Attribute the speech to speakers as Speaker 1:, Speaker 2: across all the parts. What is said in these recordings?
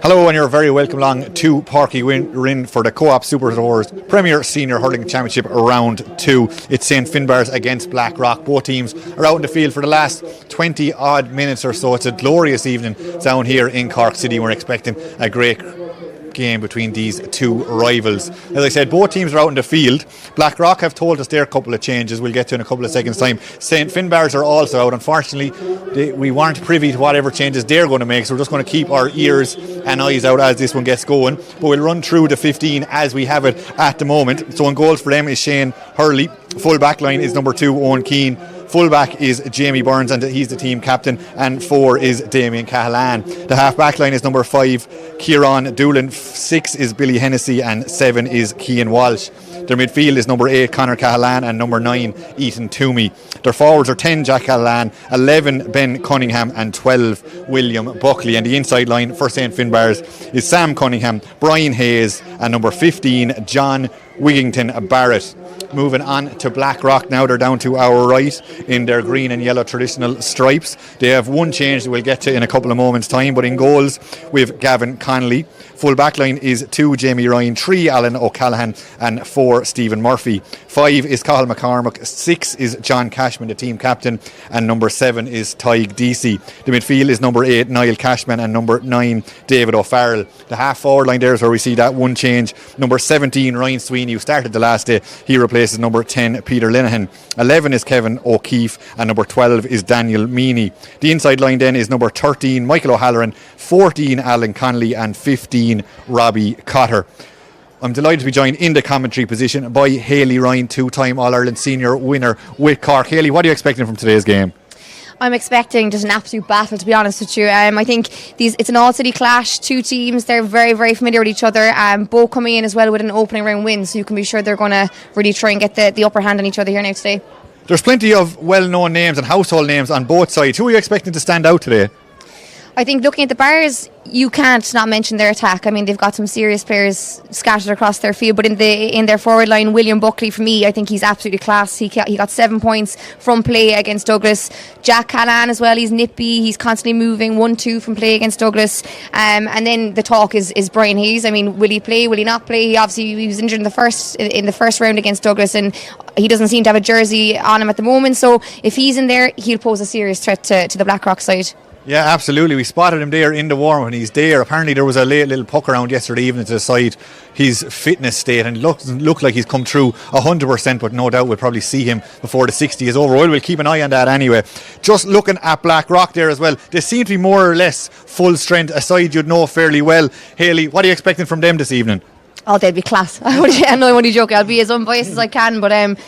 Speaker 1: Hello, and you're very welcome along to Parky Rin for the Co-op Super Tours Premier Senior Hurling Championship Round 2. It's St Finbarrs against Blackrock. Both teams are out in the field for the last 20 odd minutes or so. It's a glorious evening down here in Cork City. We're expecting a great game between these two rivals. As I said, both teams are out in the field. Blackrock have told us their couple of changes we'll get to in a couple of seconds time. St Finbarrs are also out. Unfortunately, we weren't privy to whatever changes they're going to make, so we're just going to keep our ears and eyes out as this one gets going, but we'll run through the 15 as we have it at the moment. So in goals for them is Shane Hurley. Full back line is number 2 Owen Keane. Full-back is Jamie Burns, and he's the team captain, and 4 is Damien Cahalane. The half-back line is number 5 Kieran Doolan, 6 is Billy Hennessy, and 7 is Cian Walsh. Their midfield is number 8 Conor Cahalane and number 9 Ethan Toomey. Their forwards are 10 Jack Cahalane, 11 Ben Cunningham, and 12 William Buckley. And the inside line for St Finbarrs is Sam Cunningham, Brian Hayes, and number 15 John Wigington Barrett. Moving on to Blackrock now, they're down to our right in their green and yellow traditional stripes. They have one change that we'll get to in a couple of moments' time, but in goals we have Gavin Connolly. Full back line is 2 Jamie Ryan, 3 Alan O'Callaghan, and 4 Stephen Murphy. 5 is Cathal McCormick, 6 is John Cashman, the team captain, and number 7 is Tig Deasy. The midfield is number 8 Niall Cashman and number 9 David O'Farrell. The half forward line there is where we see that one change. Number 17 Ryan Sweeney, who started the last day, he replaces number 10 Peter Linehan. 11 is Kevin O'Keefe, and number 12 is Daniel Meany. The inside line then is number 13 Michael O'Halloran, 14 Alan Connolly, and 15 Robbie Cotter. I'm delighted to be joined in the commentary position by Hayley Ryan, 2-time All-Ireland senior winner with Cork. Hayley, what are you expecting from today's game?
Speaker 2: I'm expecting just an absolute battle, to be honest with you. I think it's an all-city clash. Two teams, they're very, very familiar with each other. Both coming in as well with an opening round win, so you can be sure they're going to really try and get the upper hand on each other here now today.
Speaker 1: There's plenty of well-known names and household names on both sides. Who are you expecting to stand out today?
Speaker 2: I think looking at the Bars, you can't not mention their attack. I mean, they've got some serious players scattered across their field, but in their forward line, William Buckley, for me, I think he's absolutely class. He got 7 points from play against Douglas. Jack Cahalane as well, he's nippy, he's constantly moving, 1-2 from play against Douglas. And then the talk is Brian Hayes. I mean, will he play, will he not play? He was injured in the first round against Douglas, and he doesn't seem to have a jersey on him at the moment, so if he's in there, he'll pose a serious threat to the Blackrock side.
Speaker 1: Yeah, absolutely. We spotted him there in the warm-up and he's there. Apparently there was a late little puck around yesterday evening to decide his fitness state, and it doesn't look like he's come through 100%, but no doubt we'll probably see him before the 60 is over. Well, we'll keep an eye on that anyway. Just looking at Blackrock there as well, they seem to be more or less full strength, a side you'd know fairly well. Hayley, what are you expecting from them this evening?
Speaker 2: Oh, they'll be class. I know I'm only joking. I'll be as unbiased as I can. But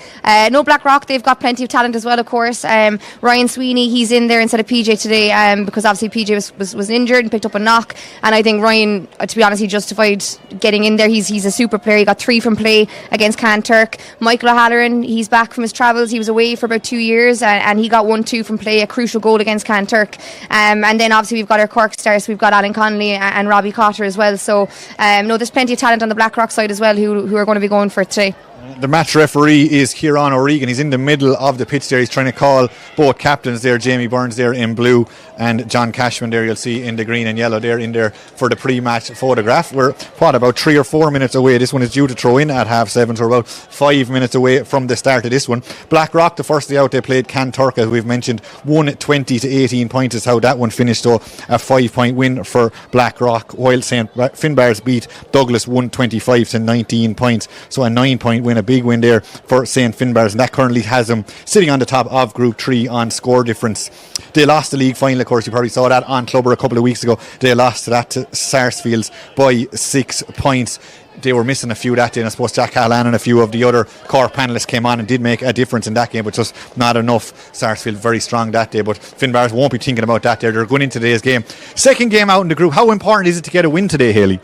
Speaker 2: no, Blackrock, they've got plenty of talent as well, of course. Ryan Sweeney, he's in there instead of PJ today because obviously PJ was injured and picked up a knock. And I think Ryan, to be honest, he justified getting in there. He's a super player. He got 3 from play against Canturk. Michael O'Halloran, he's back from his travels. He was away for about 2 years and he got 1-2 from play, a crucial goal against Canturk. And then obviously we've got our Cork stars. We've got Alan Connolly and Robbie Cotter as well. So no, there's plenty of talent on the Blackrock side as well who are going to be going for it today.
Speaker 1: The match referee is Kieran O'Regan. He's in the middle of the pitch there. He's trying to call both captains there, Jamie Burns there in blue and John Cashman there, you'll see in the green and yellow there in there for the pre-match photograph. We're about 3 or 4 minutes away. This one is due to throw in at 7:30, so we're about 5 minutes away from the start of this one. Blackrock, the first day out, they played Canturk, as we've mentioned, 120 to 18 points is how that one finished, so a 5-point win for Blackrock, while St Finbarrs beat Douglas 125 to 19 points, so a 9-point win, a big win there for St Finbarrs, and that currently has them sitting on the top of Group 3 on score difference. They lost the league final, of course, you probably saw that on Clubber a couple of weeks ago. They lost that to Sarsfields by 6 points. They were missing a few that day, and I suppose Jack Cahalane and a few of the other Cork panellists came on and did make a difference in that game, but just not enough. Sarsfield very strong that day, but Finbarrs won't be thinking about that there. They're going into today's game. Second game out in the group. How important is it to get a win today, Hayley?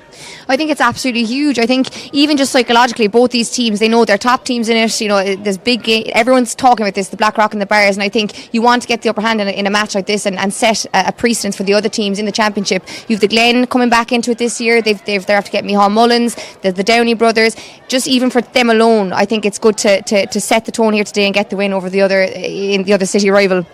Speaker 2: I think it's absolutely huge. I think even just psychologically, both these teams, they know they're top teams in it. You know, there's big game. Everyone's talking about this, the Blackrock and the Bars, and I think you want to get the upper hand in a match like this and set a precedent for the other teams in the championship. You've the Glen coming back into it this year. They have to get Micheál Mullins, the Downey brothers. Just even for them alone, I think it's good to set the tone here today and get the win over the other city rival.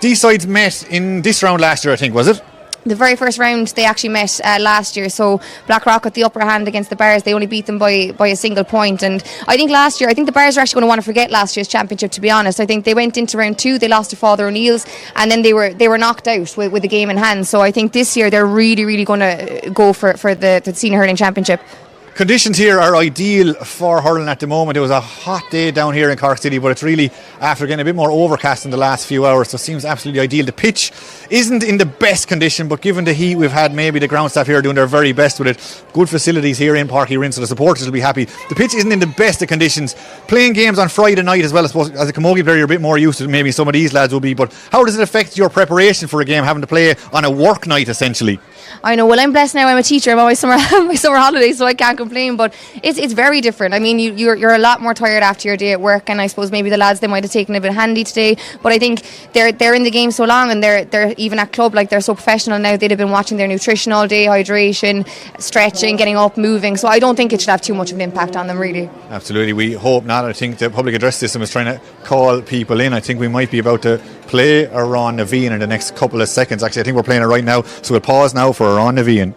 Speaker 1: These sides met in this round last year, I think, was it?
Speaker 2: The very first round they actually met last year, so Blackrock got the upper hand against the Bars. They only beat them by a single point, and I think the Bars are actually going to want to forget last year's championship, to be honest. I think they went into round 2, they lost to Father O'Neill's, and then they were knocked out with a game in hand. So I think this year they're really going to go for the senior hurling championship.
Speaker 1: Conditions here are ideal for hurling at the moment. It was a hot day down here in Cork City, but it's really after getting a bit more overcast in the last few hours, so it seems absolutely ideal. The pitch isn't in the best condition, but given the heat we've had, maybe the ground staff here are doing their very best with it. Good facilities here in Páirc Uí Rinn, so the supporters will be happy. The pitch isn't in the best of conditions. Playing games on Friday night as well, I suppose, as a camogie player, you're a bit more used to it, maybe some of these lads will be, but how does it affect your preparation for a game, having to play on a work night essentially?
Speaker 2: I know. Well, I'm blessed now. I'm a teacher. I'm on my summer holidays, so I can't complain. But it's very different. I mean, you're a lot more tired after your day at work, and I suppose maybe the lads, they might have taken a bit handy today. But I think they're in the game so long, and they're even at club, like, they're so professional now. They'd have been watching their nutrition all day, hydration, stretching, getting up, moving. So I don't think it should have too much of an impact on them, really.
Speaker 1: Absolutely. We hope not. I think the public address system is trying to call people in. I think we might be about to play a Ron Naveen in the next couple of seconds. Actually, I think we're playing it right now, so we'll pause now for a Ron Naveen.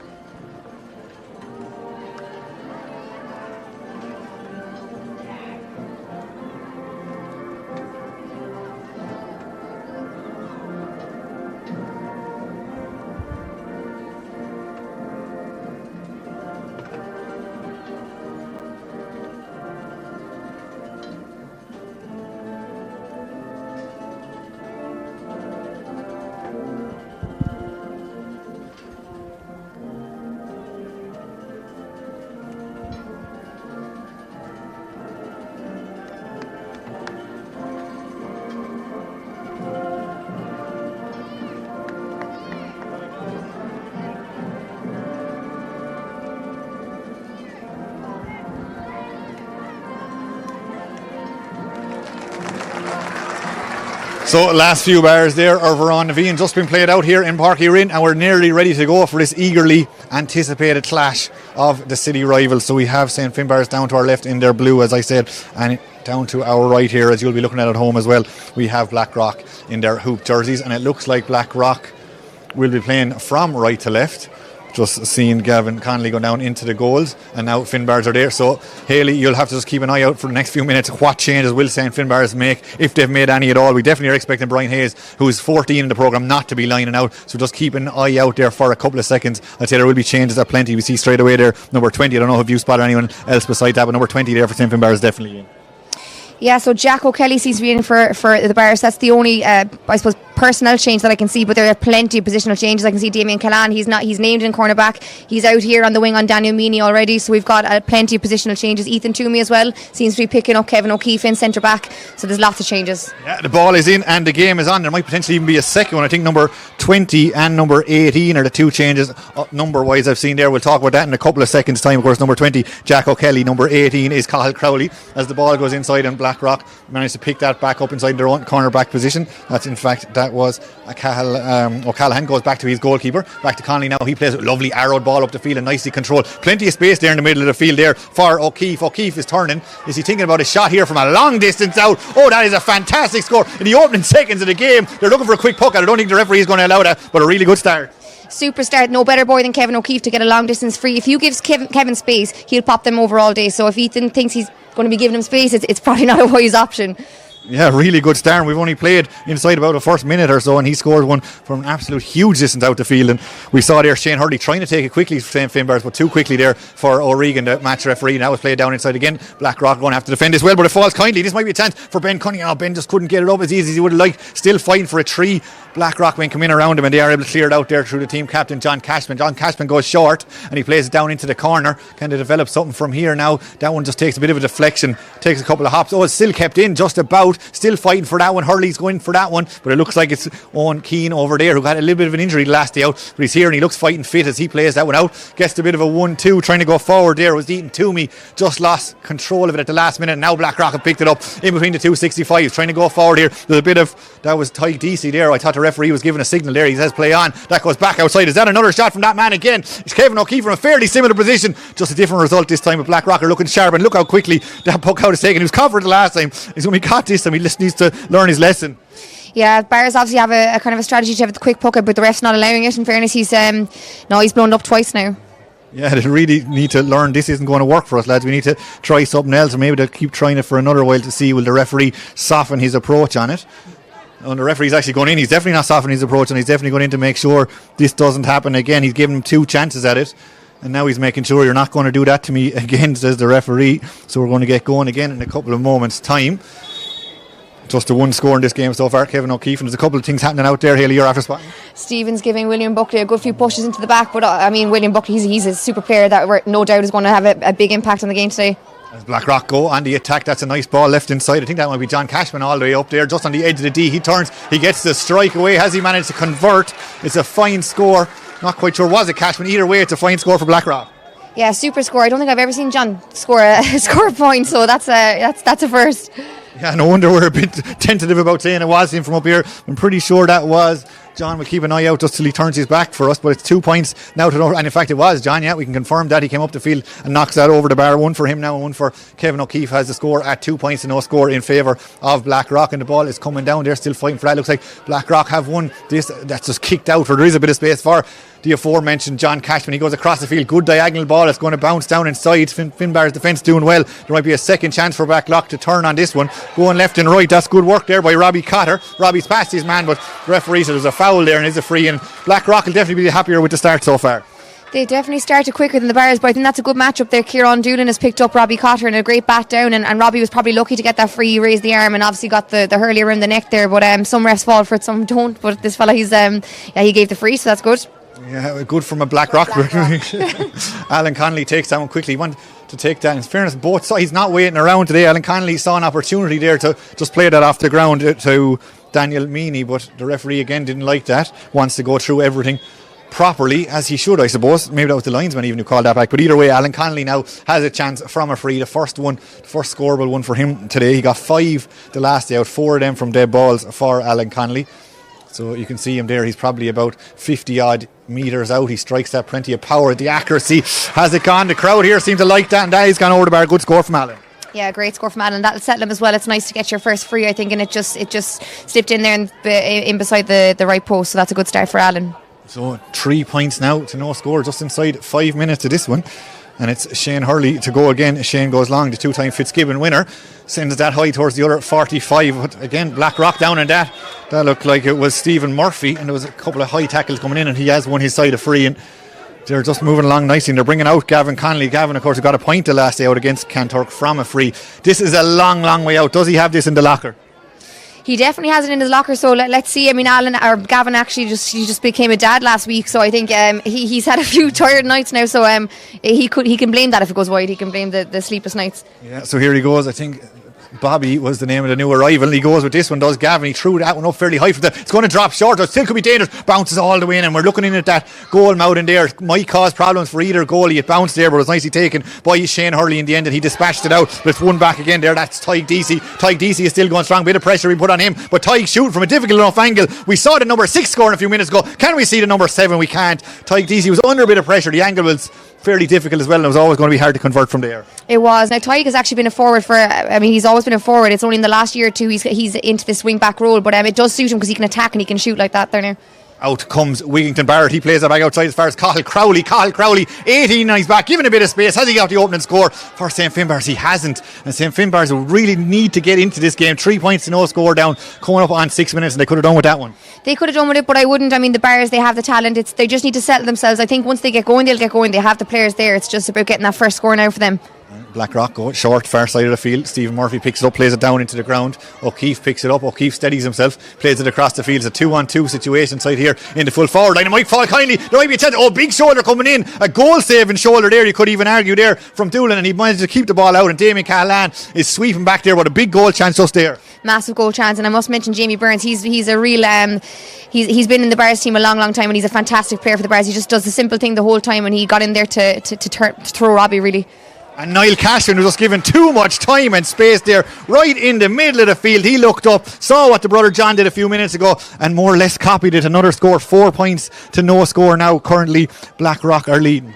Speaker 1: So last few bars there of Ron Naveen just been played out here in Páirc Uí Rinn, and we're nearly ready to go for this eagerly anticipated clash of the city rivals. So we have St Finbarrs down to our left in their blue, as I said, and down to our right here, as you'll be looking at home as well, we have Blackrock in their hoop jerseys, and it looks like Blackrock will be playing from right to left. Just seeing Gavin Connolly go down into the goals, and now Finbarrs are there. So Hayley, you'll have to just keep an eye out for the next few minutes. What changes will St Finbarrs make, if they've made any at all? We definitely are expecting Brian Hayes, who's 14 in the programme, not to be lining out, so just keep an eye out there for a couple of seconds. I'd say there will be changes at plenty. We see straight away there number 20, I don't know if you spotted anyone else beside that, but number 20 there for St Finbarrs definitely in.
Speaker 2: Yeah, so Jack O'Kelly seems to be in for the Bars. That's the only, I suppose, personnel change that I can see, but there are plenty of positional changes. I can see Damien Callan, he's named in cornerback. He's out here on the wing on Daniel Meany already, so we've got plenty of positional changes. Ethan Toomey as well seems to be picking up Kevin O'Keefe in centre back, so there's lots of changes. Yeah,
Speaker 1: the ball is in and the game is on. There might potentially even be a second one. I think number 20 and number 18 are the two changes number wise I've seen there. We'll talk about that in a couple of seconds time. Of course, number 20 Jack O'Kelly, number 18 is Cathal Crowley. As the ball goes inside, and Blackrock managed to pick that back up inside their own cornerback position. That was O'Callaghan. Goes back to his goalkeeper, back to Connolly now. He plays a lovely arrowed ball up the field and nicely controlled. Plenty of space there in the middle of the field there for O'Keefe. O'Keefe is turning. Is he thinking about a shot here from a long distance out? Oh, that is a fantastic score in the opening seconds of the game. They're looking for a quick puck out. I don't think the referee is going to allow that, but a really good start.
Speaker 2: Super start. No better boy than Kevin O'Keefe to get a long distance free. If you give Kevin space, he'll pop them over all day. So if Ethan thinks he's going to be giving him space, it's probably not a wise option.
Speaker 1: Yeah, really good start. We've only played inside about the first minute or so, and he scored one from an absolute huge distance out the field. And we saw there Shane Hurley trying to take it quickly for St Finbarrs, but too quickly there for O'Regan, the match referee. Now it's played down inside again. Blackrock going to have to defend as well, but it falls kindly. This might be a chance for Ben Cunningham. Oh, Ben just couldn't get it up as easy as he would have liked. Still fighting for a tree. Blackrock men come in around him, and they are able to clear it out there through the team captain John Cashman. John Cashman goes short, and he plays it down into the corner. Kind of develop something from here now. That one just takes a bit of a deflection, takes a couple of hops. Oh, it's still kept in just about. Still fighting for that one. Hurley's going for that one, but it looks like it's Owen Keane over there who got a little bit of an injury last day out, but he's here and he looks fighting fit as he plays that one out. Gets a bit of a 1-2 trying to go forward there. It was Ethan Toomey, just lost control of it at the last minute. Now Blackrock have picked it up in between the 265s, trying to go forward here. There's a bit of, that was Tyke Deasy there. I thought the referee was giving a signal there. He says play on. That goes back outside. Is that another shot from that man again? It's Kevin O'Keefe from a fairly similar position. Just a different result this time with Blackrock are looking sharp, and look how quickly that puck out is taken. He was confident the last time. He's going to be caught this time. He just needs to learn his lesson.
Speaker 2: Yeah, Barrs obviously have a kind of a strategy to have the quick puck out, but the ref's not allowing it. In fairness, he's blown up twice now.
Speaker 1: Yeah, they really need to learn this isn't going to work for us, lads. We need to try something else, or maybe they'll keep trying it for another while to see will the referee soften his approach on it. And the referee's actually going in. He's definitely not softening his approach, and he's definitely going in to make sure this doesn't happen again. He's given him 2 chances at it, and now he's making sure you're not going to do that to me again, says the referee. So we're going to get going again in a couple of moments' time. Just the 1 score in this game so far, Kevin O'Keefe, and there's a couple of things happening out there. Haley, you're after spotting.
Speaker 2: Stephen's giving William Buckley a good few pushes into the back, but William Buckley, he's a super player that no doubt is going to have a big impact on the game today.
Speaker 1: As Blackrock go on the attack, that's a nice ball left inside. I think that might be John Cashman all the way up there, just on the edge of the D. He turns, he gets the strike away. Has he managed to convert? It's a fine score. Not quite sure was it Cashman. Either way, it's a fine score for Blackrock.
Speaker 2: Yeah, super score. I don't think I've ever seen John score a point, so that's a first.
Speaker 1: Yeah, no wonder we're a bit tentative about saying it was him from up here. I'm pretty sure that was John. We'll keep an eye out just till he turns his back for us, but it's 2 points now to know. And in fact, it was John. Yeah, we can confirm that. He came up the field and knocks that over the bar. 1 for him now, and 1 for Kevin O'Keefe. Has the score at 2 points to no score in favour of Blackrock, and the ball is coming down. They're still fighting for that. Looks like Blackrock have won this. That's just kicked out, or there is a bit of space for the aforementioned John Cashman. He goes across the field, good diagonal ball. It's going to bounce down inside. Finbarrs defence doing well. There might be a second chance for Blackrock to turn on this one. Going left and right. That's good work there by Robbie Cotter. Robbie's past his man, but the referee said there's a foul there and is a free, and Blackrock will definitely be happier with the start so far.
Speaker 2: They definitely started quicker than the Barrs, but I think that's a good matchup there. Kieran Doolan has picked up Robbie Cotter and a great bat down, and Robbie was probably lucky to get that free. He raised the arm and obviously got the hurley around the neck there, but some refs fall for it, some don't, but this fella, he gave the free, so that's good.
Speaker 1: Yeah, good from a Blackrock. Alan Connolly takes that one quickly. He wanted to take that. In fairness, both sides, he's not waiting around today. Alan Connolly saw an opportunity there to just play that off the ground to Daniel Meany, but the referee again didn't like that. Wants to go through everything properly, as he should, I suppose. Maybe that was the linesman even who called that back. But either way, Alan Connolly now has a chance from a free. The first scoreable one for him today. He got 5 the last day out, 4 of them from dead balls for Alan Connolly. So you can see him there. He's probably about 50 odd metres out. He strikes that, plenty of power. The accuracy has it gone. The crowd here seem to like that, and that has gone over the bar. Good score from Alan. Yeah,
Speaker 2: great score from Alan. That'll settle him as well. It's nice to get your first free, I think, and it just slipped in there and in beside the right post. So that's a good start for Alan.
Speaker 1: So 3 points now to no score, just inside 5 minutes of this one. And it's Shane Hurley to go again. Shane goes long, the 2-time Fitzgibbon winner. Sends that high towards the other 45. But again, Blackrock down in that. That looked like it was Stephen Murphy. And there was a couple of high tackles coming in, and he has won his side of free. And they're just moving along nicely. And they're bringing out Gavin Connolly. Gavin, of course, who got a point the last day out against Kanturk from a free. This is a long, long way out. Does he have this in the locker?
Speaker 2: He definitely has it in his locker, so let's see. I mean, Gavin actually just became a dad last week, so I think he's had a few tired nights now, so he can blame that if it goes wide. He can blame the sleepless nights.
Speaker 1: Yeah, so here he goes. I think Bobby was the name of the new arrival. He goes with this one, does Gavin. He threw that one up fairly high. It's going to drop short. It still could be dangerous. Bounces all the way in, and we're looking in at that goal mouth in there. Might cause problems for either goalie. It bounced there, but it was nicely taken by Shane Hurley in the end, and he dispatched it out. But it's one back again there. That's Tyke Deasy. Tyke Deasy is still going strong. Bit of pressure we put on him, but Tyke shooting from a difficult enough angle. We saw the number 6 scoring a few minutes ago. Can we see the number 7? We can't. Tyke Deasy was under a bit of pressure. The angle was fairly difficult as well, and it was always going to be hard to convert from there.
Speaker 2: It was. Now Tyke has actually been a forward he's always been a forward. It's only in the last year or two he's into this wing back role, but it does suit him because he can attack and he can shoot like that there now.
Speaker 1: Out comes Wigington Barrett. He plays it back outside as far as Cathal Crowley. 18 and he's back, giving a bit of space. Has he got the opening score for St. Finbarrs? He hasn't, and St. Finbarrs will really need to get into this game. 3 points to no score down, coming up on 6 minutes, and they could have done with that one.
Speaker 2: They could have done with it, but I wouldn't. I mean, the Barrs, they have the talent. They just need to settle themselves. I think once they get going, they'll get going. They have the players there. It's just about getting that first score now for them.
Speaker 1: Blackrock go short, far side of the field. Stephen Murphy picks it up, plays it down into the ground. O'Keefe picks it up. O'Keefe steadies himself, plays it across the field. It's a 2-on-2 situation side here in the full forward line. It might fall kindly. There might be a chance. Oh, big shoulder coming in. A goal saving shoulder there. You could even argue there from Doolan, and he managed to keep the ball out. And Damien Callahan is sweeping back there with a big goal chance just there.
Speaker 2: Massive goal chance. And I must mention Jamie Burns. He's a real. He's been in the Barrs team a long, long time, and he's a fantastic player for the Barrs. He just does the simple thing the whole time, and he got in there to throw Robbie really.
Speaker 1: And Niall Cashman was just given too much time and space there, right in the middle of the field. He looked up, saw what the brother John did a few minutes ago, and more or less copied it. Another score, 4 points to no score now. Currently, Blackrock are leading.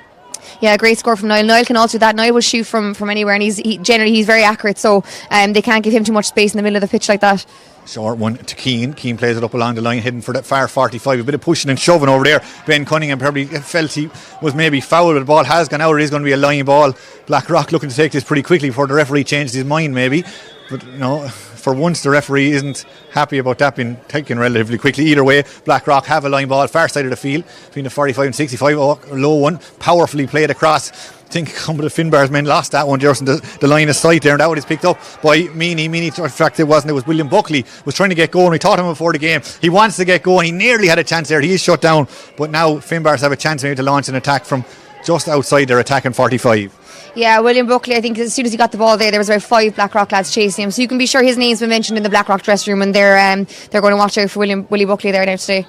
Speaker 2: Yeah, great score from Niall. Niall can also do that. Niall will shoot from anywhere, and he's very accurate, so they can't give him too much space in the middle of the pitch like that.
Speaker 1: Short one to Keane. Keane plays it up along the line, heading for that far 45. A bit of pushing and shoving over there. Ben Cunningham probably felt he was maybe fouled, but the ball has gone out. It is going to be a line ball. Blackrock looking to take this pretty quickly before the referee changes his mind, maybe. But no, for once the referee isn't happy about that being taken relatively quickly. Either way, Blackrock have a line ball far side of the field between the 45 and 65. Low one, powerfully played across. I think some of the Finbarrs men lost that one just in the line of sight there, and that one is picked up by Meany. in fact it wasn't, it was William Buckley was trying to get going. We taught him before the game, he wants to get going, he nearly had a chance there, he is shut down, but now Finbarrs have a chance maybe to launch an attack from just outside their attacking 45.
Speaker 2: Yeah, William Buckley, I think as soon as he got the ball there was about 5 Blackrock lads chasing him, so you can be sure his name's been mentioned in the Blackrock dressing room, and they're going to watch out for Willie Buckley there now today.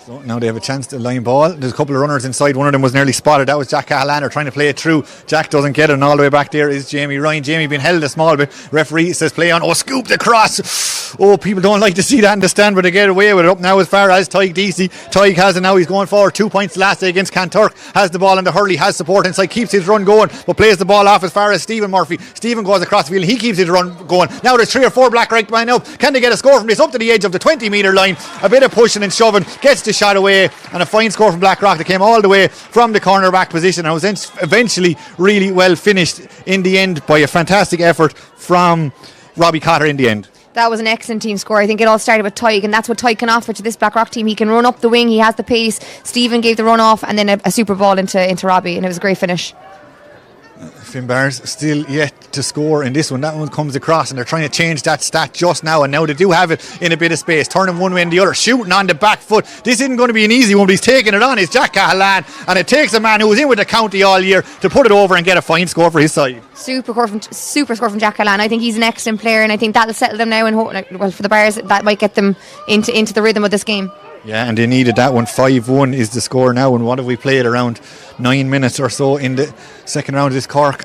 Speaker 1: So now they have a chance to line ball. There's a couple of runners inside. One of them was nearly spotted. That was Jack Cahalan. They're trying to play it through. Jack doesn't get it, and all the way back there is Jamie Ryan. Jamie being held a small bit. Referee says play on. Oh, scooped across. Oh, people don't like to see that in the stand, but they get away with it. Up now as far as Tyke Deasy. Tyke has it now. He's going forward. 2 points last day against Kanturk. Has the ball in the hurley. Has support inside. Keeps his run going, but plays the ball off as far as Stephen Murphy. Stephen goes across the field. He keeps his run going. Now there's 3 or 4 Blackrock men up. Can they get a score from this? Up to the edge of the 20-metre line. A bit of pushing and shoving. Gets the shot away. And a fine score from Blackrock that came all the way from the cornerback position and was eventually really well finished in the end by a fantastic effort from Robbie Cotter in the end.
Speaker 2: That was an excellent team score. I think it all started with Tyke, and that's what Tyke can offer to this Blackrock team. He can run up the wing, he has the pace. Stephen gave the run off, and then a super ball into Robbie, and it was a great finish.
Speaker 1: Finbarrs still yet to score in this one. That one comes across and they're trying to change that stat just now, and now they do have it in a bit of space, turning one way and the other, shooting on the back foot. This isn't going to be an easy one, but he's taking it on. It's Jack Cahalan, and it takes a man who was in with the county all year to put it over and get a fine score for his side. Super
Speaker 2: score from Jack Cahalan. I think he's an excellent player, and I think that'll settle them now, and well, for the Bars that might get them into the rhythm of this game.
Speaker 1: Yeah, and they needed that one. 5-1 is the score now, and what have we played? Around 9 minutes or so in the second round of this Cork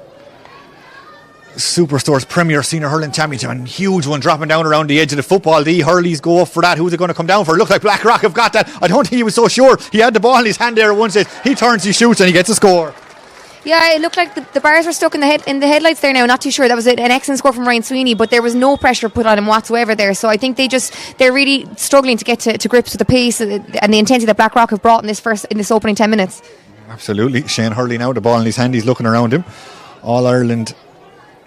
Speaker 1: Superstores Premier Senior Hurling Championship, and huge one dropping down around the edge of the football. The Hurleys go up for that. Who's it going to come down for? It looks like Blackrock have got that. I don't think he was so sure. He had the ball in his hand there at one stage. He turns, he shoots, and he gets a score.
Speaker 2: Yeah, it looked like the Bars were stuck in the headlights there now. Not too sure. That was an excellent score from Ryan Sweeney, but there was no pressure put on him whatsoever there. So I think they're really struggling to get to grips with the pace and the intensity that Blackrock have brought in this opening 10 minutes.
Speaker 1: Absolutely. Shane Hurley now, the ball in his hand. He's looking around him. All Ireland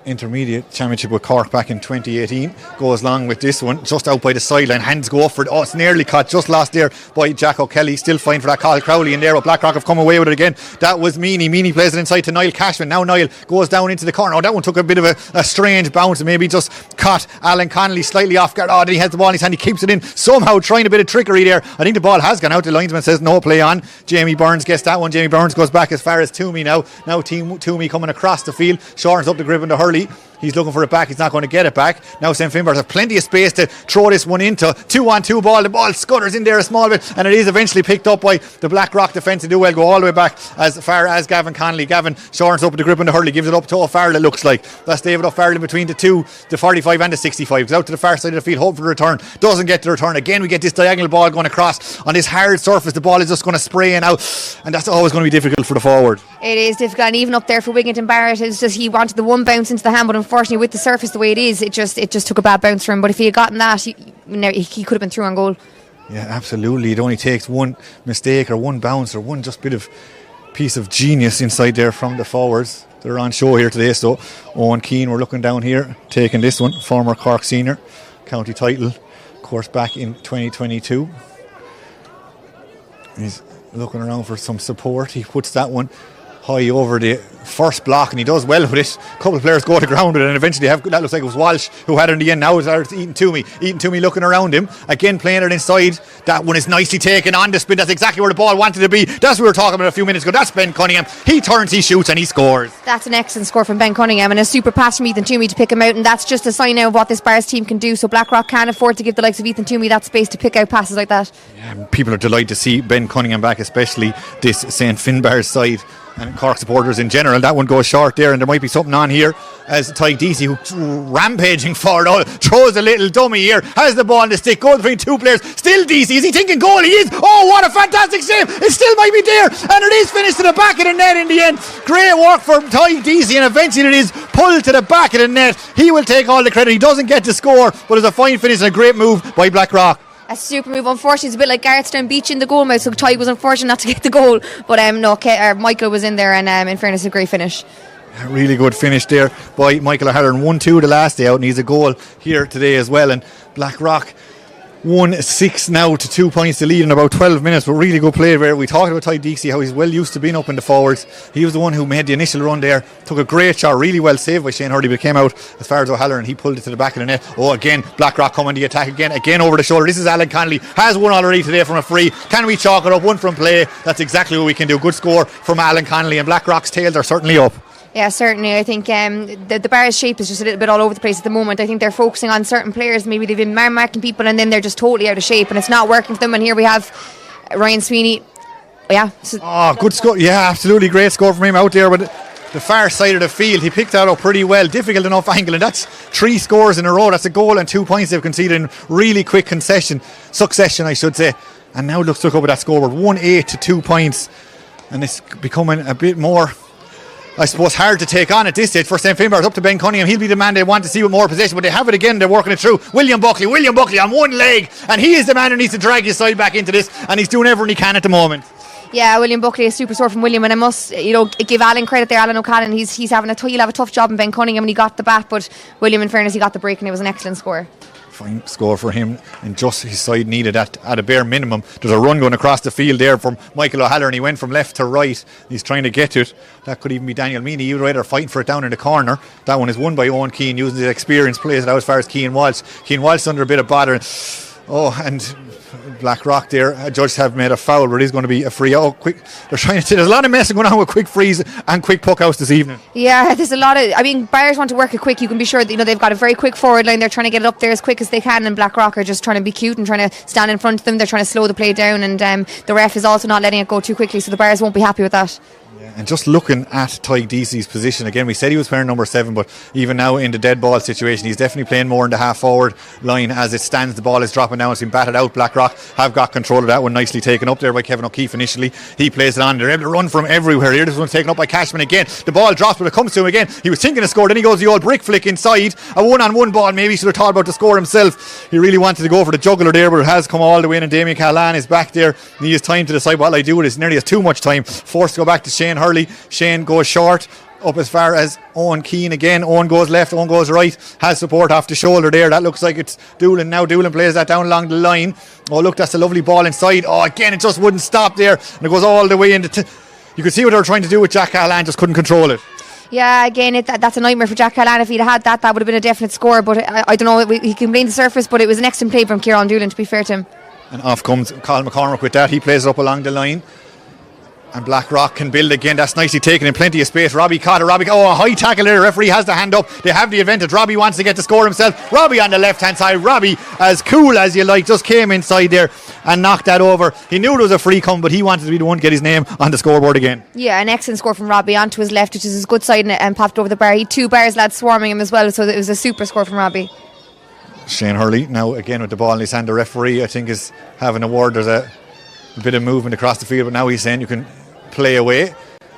Speaker 1: Intermediate Championship with Cork back in 2018 goes along with this one, just out by the sideline. Hands go up for it. Oh, it's nearly caught, just lost there by Jack O'Kelly. Still fine for that. Carl Crowley in there, but Blackrock have come away with it again. That was Meany. Meany plays it inside to Niall Cashman. Now Niall goes down into the corner. Oh, that one took a bit of a strange bounce and maybe just caught Alan Connolly slightly off guard. Oh, then he has the ball in his hand. He keeps it in, somehow trying a bit of trickery there. I think the ball has gone out. The linesman says no, play on. Jamie Burns gets that one. Jamie Burns goes back as far as Toomey now. Now Toomey coming across the field, shortens up the grip on the Hurley. He's looking for it back. He's not going to get it back. Now St. Finbarrs have plenty of space to throw this one into. 2-on-2 ball. The ball scutters in there a small bit, and it is eventually picked up by the Blackrock defence. They do well, go all the way back as far as Gavin Connolly. Gavin shortens up with the grip on the Hurley, gives it up to O'Farrell, it looks like. That's David O'Farrell in between the 45 and the 65. Goes out to the far side of the field, hoping for the return. Doesn't get the return. Again, we get this diagonal ball going across on this hard surface. The ball is just going to spray in out, and that's always going to be difficult for the forward.
Speaker 2: It is difficult, and even up there for Wigginton Barrett, it's just he wanted the one bounce into the hand, but unfortunately with the surface the way it is, it just took a bad bounce for him. But if he had gotten that, he could have been through on goal.
Speaker 1: Yeah, absolutely. It only takes one mistake or one bounce or one just bit of piece of genius inside there from the forwards. They're on show here today. So Owen Keane, we're looking down here, taking this one, former Cork senior, county title, of course, back in 2022. He's looking around for some support. He puts that one high over the first block, and he does well with it. A couple of players go to ground with it, and eventually that looks like it was Walsh who had it in the end. Now it's Ethan Toomey looking around him again, playing it inside. That one is nicely taken on the spin. That's exactly where the ball wanted to be. That's what we were talking about a few minutes ago. That's Ben Cunningham. He turns, he shoots, and he scores.
Speaker 2: That's an excellent score from Ben Cunningham, and a super pass from Ethan Toomey to pick him out, and that's just a sign now of what this Bars team can do. So Blackrock can't afford to give the likes of Ethan Toomey that space to pick out passes like that.
Speaker 1: Yeah, people are delighted to see Ben Cunningham back, especially this St. Finbarrs side. and Cork supporters in general. That one goes short there, and there might be something on here as Tyke Deasy, who's rampaging forward, throws a little dummy here, has the ball in the stick, goes between two players, still Deasy, is he thinking goal? He is. Oh, what a fantastic save. It still might be there, and it is finished to the back of the net in the end. Great work for Tyke Deasy, and eventually it is pulled to the back of the net. He will take all the credit. He doesn't get to score, but it's a fine finish and a great move by Blackrock.
Speaker 2: A super move. Unfortunately, it's a bit like Garrettstown Beach in the goal mouth, so Tyke was unfortunate not to get the goal. But Michael was in there, and in fairness, a great finish.
Speaker 1: A really good finish there by Michael O'Halloran. 1-2 the last day out, and he's a goal here today as well. And Blackrock 1-6 now to 2 points to lead in about 12 minutes, but really good play there. We talked about Tyke Deasy, how he's well used to being up in the forwards. He was the one who made the initial run there, took a great shot, really well saved by Shane Hurley, but it came out as far as O'Halloran. He pulled it to the back of the net. Oh, again, Blackrock coming to the attack again over the shoulder. This is Alan Connolly, has one already today from a free. Can we chalk it up? One from play. That's exactly what we can do. Good score from Alan Connolly, and Blackrock's tails are certainly up.
Speaker 2: Yeah, certainly. I think the Bar's shape is just a little bit all over the place at the moment. I think they're focusing on certain players. Maybe they've been marking people and then they're just totally out of shape and it's not working for them. And here we have Ryan Sweeney. Yeah.
Speaker 1: Good score. Yeah, absolutely great score from him out there. But the far side of the field, he picked that up pretty well. Difficult enough angle, and that's 3 scores in a row. That's a goal and 2 points they've conceded in really quick succession, I should say. And now look up at that scoreboard, 1-8 to 2 points, and it's becoming a bit more, I suppose, hard to take on at this stage. For St. Finbarrs, up to Ben Cunningham. He'll be the man they want to see with more possession, but they have it again. They're working it through. William Buckley on one leg, and he is the man who needs to drag his side back into this, and he's doing everything he can at the moment.
Speaker 2: Yeah, William Buckley, a super score from William, and I must, give Alan credit there. Alan O'Callaghan, he'll have a tough job in Ben Cunningham, and he got the bat, but William, in fairness, he got the break, and it was an excellent score.
Speaker 1: Fine score for him, and just his side needed at a bare minimum. There's a run going across the field there from Michael O'Halloran. He went from left to right. He's trying to get to it. That could even be Daniel Meany. You'd rather fighting for it down in the corner. That one is won by Owen Keane using his experience. Plays it out as far as Keane Walsh. Keane Walsh under a bit of bother. And Blackrock there, judges have made a foul, but it is going to be a free. Quick! They're trying to. There's a lot of messing going on with quick frees and quick puck outs this evening.
Speaker 2: Yeah, there's a lot of. Buyers want to work it quick. You can be sure that they've got a very quick forward line. They're trying to get it up there as quick as they can, and Blackrock are just trying to be cute and trying to stand in front of them. They're trying to slow the play down, and the ref is also not letting it go too quickly. So the Buyers won't be happy with that.
Speaker 1: And just looking at Tyke Deasy's position again, we said he was playing number 7, but even now in the dead ball situation, he's definitely playing more in the half forward line. As it stands, the ball is dropping down. It's been batted out. Blackrock have got control of that one, nicely taken up there by Kevin O'Keefe initially. He plays it on. They're able to run from everywhere here. This one's taken up by Cashman again. The ball drops, but it comes to him again. He was thinking to score, then he goes the old brick flick inside. A one-on-one ball. Maybe he should have thought about the score himself. He really wanted to go for the juggler there, but it has come all the way in, and Damien Callan is back there. He has time to decide what I do with it. He nearly has too much time. Forced to go back to Shane Hurley. Shane goes short up as far as Owen Keane again. Owen goes left, Owen goes right, has support off the shoulder there. That looks like it's Doolan now. Doolan plays that down along the line. Oh look, that's a lovely ball inside. Oh, again, it just wouldn't stop there, and it goes all the way into you could see what they were trying to do with Jack Callan, just couldn't control it.
Speaker 2: Yeah, again, that's a nightmare for Jack Callan. If he'd had that would have been a definite score, but I don't know, he can blame the surface, but it was an excellent play from Kieran Doolan, to be fair to him.
Speaker 1: And off comes Colin McCormick with that. He plays it up along the line, and Blackrock can build again. That's nicely taken in plenty of space. Robbie caught it. A high tackle there. The referee has the hand up. They have the advantage. Robbie wants to get the score himself. Robbie on the left hand side. Robbie, as cool as you like, just came inside there and knocked that over. He knew there was a free come, but he wanted to be the one to get his name on the scoreboard again. Yeah,
Speaker 2: an excellent score from Robbie onto his left, which is his good side, and popped over the bar. He had 2 Bars lads swarming him as well, so it was a super score from Robbie.
Speaker 1: Shane Hurley now again with the ball in his hand. The referee, I think, is having a word. There's a bit of movement across the field, but now he's saying you can play away.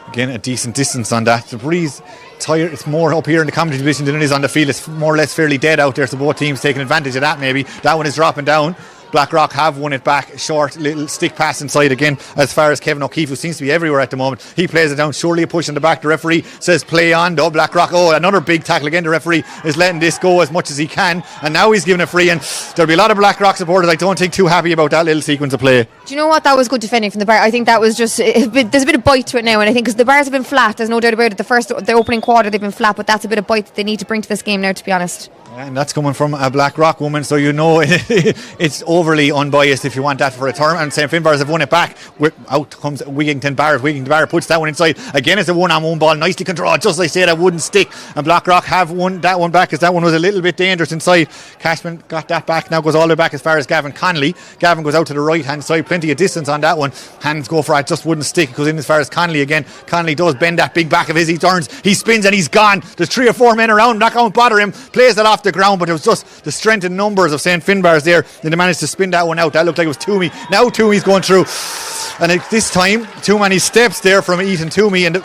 Speaker 1: Again, a decent distance on that. The breeze tired. It's more up here in the commentary position than it is on the field. It's more or less fairly dead out there, so both teams taking advantage of that. Maybe that one is dropping down. Blackrock have won it back. Short little stick pass inside again as far as Kevin O'Keefe, who seems to be everywhere at the moment. He plays it down, surely a push in the back. The referee says play on. Blackrock, another big tackle again. The referee is letting this go as much as he can, and now he's giving it free, and there'll be a lot of Blackrock supporters, I don't think, too happy about that little sequence of play.
Speaker 2: Do you know what? That was good defending from the Bar. I think that was just there's a bit of bite to it now, and I think because the Bars have been flat, there's no doubt about it. The opening quarter they've been flat, but that's a bit of bite that they need to bring to this game now, to be honest.
Speaker 1: And that's coming from a Blackrock woman, so it's overly unbiased if you want that for a term. And St Finbarrs have won it back. Out comes Wigington Barrett. Wigington Barrett puts that one inside. Again, it's a one-on-one ball, nicely controlled. Just like I said, that wouldn't stick. And Blackrock have won that one back, because that one was a little bit dangerous inside. Cashman got that back. Now goes all the way back as far as Gavin Connolly. Gavin goes out to the right-hand side. Plenty of distance on that one. Hands go for it. Just wouldn't stick. It goes in as far as Connolly again. Connolly does bend that big back of his. He turns. He spins and he's gone. There's 3 or 4 men around. Not going to bother him. Plays it off the ground. But it was just the strength and numbers of St Finbarrs there. Then they managed to spin that one out. That looked like it was Toomey. Now Toomey's going through. And this time, too many steps there from Ethan Toomey. And the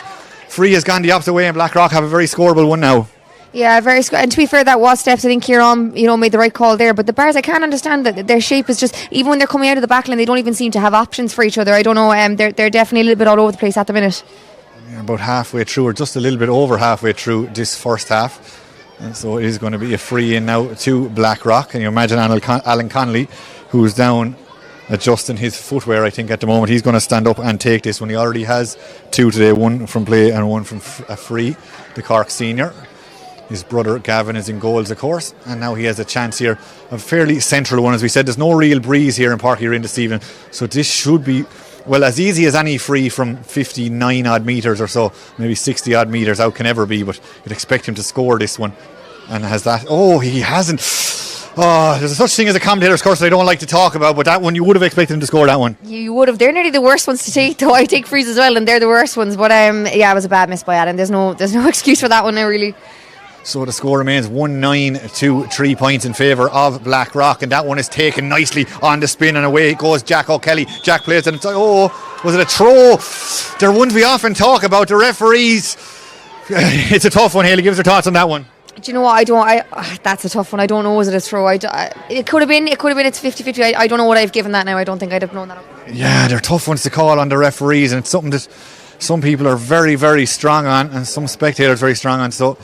Speaker 1: free has gone the opposite way. And Blackrock have a very scoreable one now.
Speaker 2: Yeah, very and to be fair, that was steps. I think Kieran, made the right call there. But the Bars, I can't understand that their shape is just, even when they're coming out of the back line, they don't even seem to have options for each other. I don't know. They're definitely a little bit all over the place at the minute.
Speaker 1: Yeah, about halfway through, or just a little bit over halfway through this first half. And so it is going to be a free in now to Blackrock. And you imagine Alan Connolly, who's down adjusting his footwear, I think, at the moment. He's going to stand up and take this one. He already has 2 today, 1 from play and 1 from a free. The Cork senior. His brother Gavin is in goals, of course, and now he has a chance here, a fairly central one. As we said, there's no real breeze here in Páirc Uí Rinn this evening, so this should be, well, as easy as any free from 59 odd metres or so, maybe 60 odd metres out can ever be, but you'd expect him to score this one. And has that, he hasn't. There's a such thing as a commentator's curse that I don't like to talk about, but that one, you would have expected him to score that one.
Speaker 2: You would have. They're nearly the worst ones to take, though. I take frees as well, and they're the worst ones. But it was a bad miss by Adam. There's no excuse for that one now, really.
Speaker 1: So the score remains 1-9 to 3 points in favour of Blackrock, and that one is taken nicely on the spin, and away goes Jack O'Kelly. Jack plays it, and was it a throw? They're ones we often talk about, the referees. It's a tough one. Haley, give us your thoughts on that one.
Speaker 2: Do you know what? That's a tough one. I don't know. Was it a throw? It could have been. It's 50-50. I don't know what I've given that now. I don't think I'd have known that.
Speaker 1: Yeah, they're tough ones to call on the referees, and it's something that some people are very, very strong on, and some spectators very strong on. So,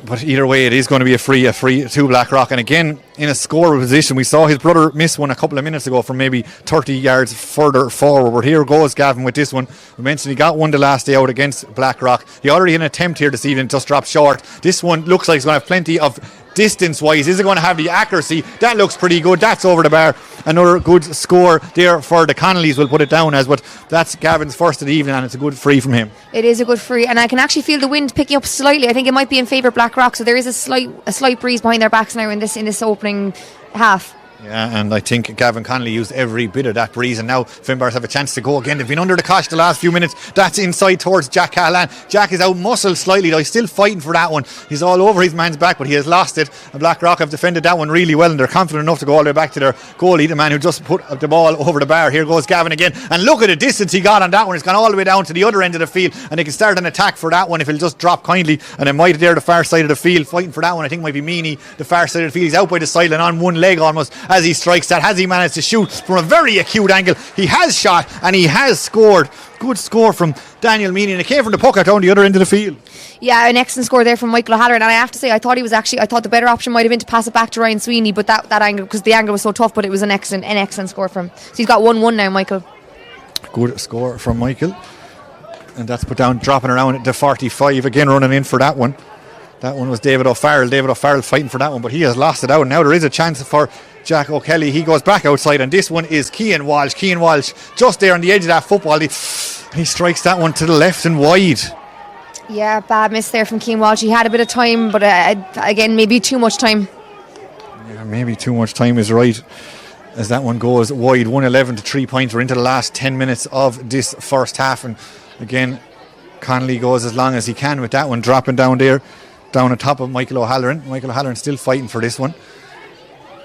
Speaker 1: but either way, it is going to be a free to Blackrock. And again, in a scoreable position, we saw his brother miss one a couple of minutes ago from maybe 30 yards further forward. But here goes Gavin with this one. We mentioned he got one the last day out against Blackrock. He already had an attempt here this evening, just dropped short. This one looks like he's going to have plenty of distance wise. Is it going to have the accuracy? That looks pretty good. That's over the bar. Another good score there for the Connollys, we'll put it down as, but that's Gavin's first of the evening, and it's a good free from him.
Speaker 2: It is a good free, and I can actually feel the wind picking up slightly. I think it might be in favour of Blackrock, so there is a slight breeze behind their backs now in this opening half.
Speaker 1: Yeah, and I think Gavin Connolly used every bit of that breeze, and now Finbarrs have a chance to go again. They've been under the cosh the last few minutes. That's inside towards Jack Callahan. Jack is out muscled slightly though. He's still fighting for that one. He's all over his man's back, but he has lost it. And Blackrock have defended that one really well, and they're confident enough to go all the way back to their goalie, the man who just put the ball over the bar. Here goes Gavin again, and look at the distance he got on that one. It's gone all the way down to the other end of the field, and they can start an attack for that one if he'll just drop kindly. And it might there the far side of the field fighting for that one. I think it might be Meany, the far side of the field. He's out by the sideline on one leg almost as he strikes that. Has he managed to shoot from a very acute angle? He has shot and he has scored. Good score from Daniel Meany, and it came from the puck out down the other end of the field.
Speaker 2: Yeah, an excellent score there from Michael O'Halloran, and I have to say I thought the better option might have been to pass it back to Ryan Sweeney, but that angle, because the angle was so tough, but it was an excellent score from him. So he's got 1-1 now, Michael. Good
Speaker 1: score from Michael, and that's put down, dropping around at the 45 again, running in for that one. That one was David O'Farrell. David O'Farrell fighting for that one, but he has lost it out. Now there is a chance for Jack O'Kelly. He goes back outside, and this one is Cian Walsh. Cian Walsh just there on the edge of that football. He strikes that one to the left and wide.
Speaker 2: Yeah, bad miss there from Cian Walsh. He had a bit of time, but again, maybe too much time.
Speaker 1: Yeah, maybe too much time is right, as that one goes wide. 1-11 to 3 points. We're into the last 10 minutes of this first half, and again, Connolly goes as long as he can with that one, dropping down there, down on top of Michael O'Halloran. Michael O'Halloran still fighting for this one.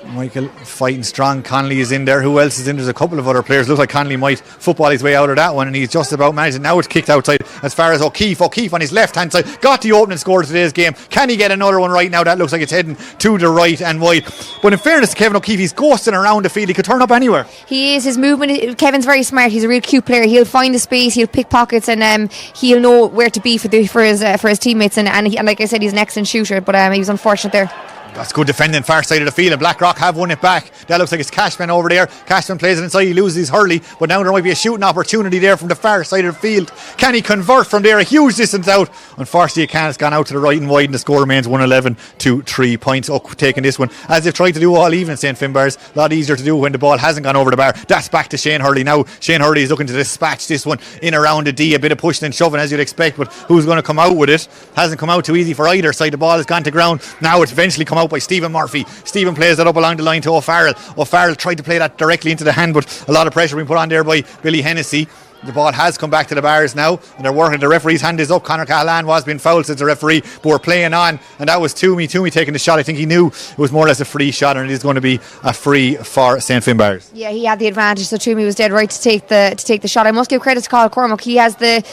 Speaker 1: Michael fighting strong. Connolly is in there. Who else is in? There's a couple of other players. Looks like Connolly might football his way out of that one, and he's just about managed. Now it's kicked outside as far as O'Keefe on his left hand side got the opening score of today's game. Can he get another one right now? That looks like it's heading to the right and wide, but in fairness to Kevin O'Keefe, he's ghosting around the field. He could turn up anywhere.
Speaker 2: He is. His movement, Kevin's very smart. He's a real cute player. He'll find the space, he'll pick pockets, and he'll know where to be for his teammates, and like I said, he's an excellent shooter, but he was unfortunate there.
Speaker 1: That's good defending far side of the field, and Blackrock have won it back. That looks like it's Cashman over there. Cashman plays it inside, he loses his hurley, but now there might be a shooting opportunity there from the far side of the field. Can he convert from there? A huge distance out. Unfortunately, it can't. It's gone out to the right and wide, and the score remains 111 to 3 points. Taking this one, as they've tried to do all evening, St. Finbarrs. A lot easier to do when the ball hasn't gone over the bar. That's back to Shane Hurley now. Shane Hurley is looking to dispatch this one in around the D. A bit of pushing and shoving as you'd expect, but who's going to come out with it? Hasn't come out too easy for either side. The ball has gone to ground. Now it's eventually come out by Stephen Murphy. Stephen plays that up along the line to O'Farrell. O'Farrell tried to play that directly into the hand, but a lot of pressure being put on there by Billy Hennessy. The ball has come back to the Bars now, and they're working. The referee's hand is up. Conor Callahan was being fouled since the referee, but we're playing on, and that was Toomey taking the shot. I think he knew it was more or less a free shot, and it is going to be a free for St. Finbarrs.
Speaker 2: Yeah, he had the advantage, so Toomey was dead right to take the shot. I must give credit to Carl Cormack. He has the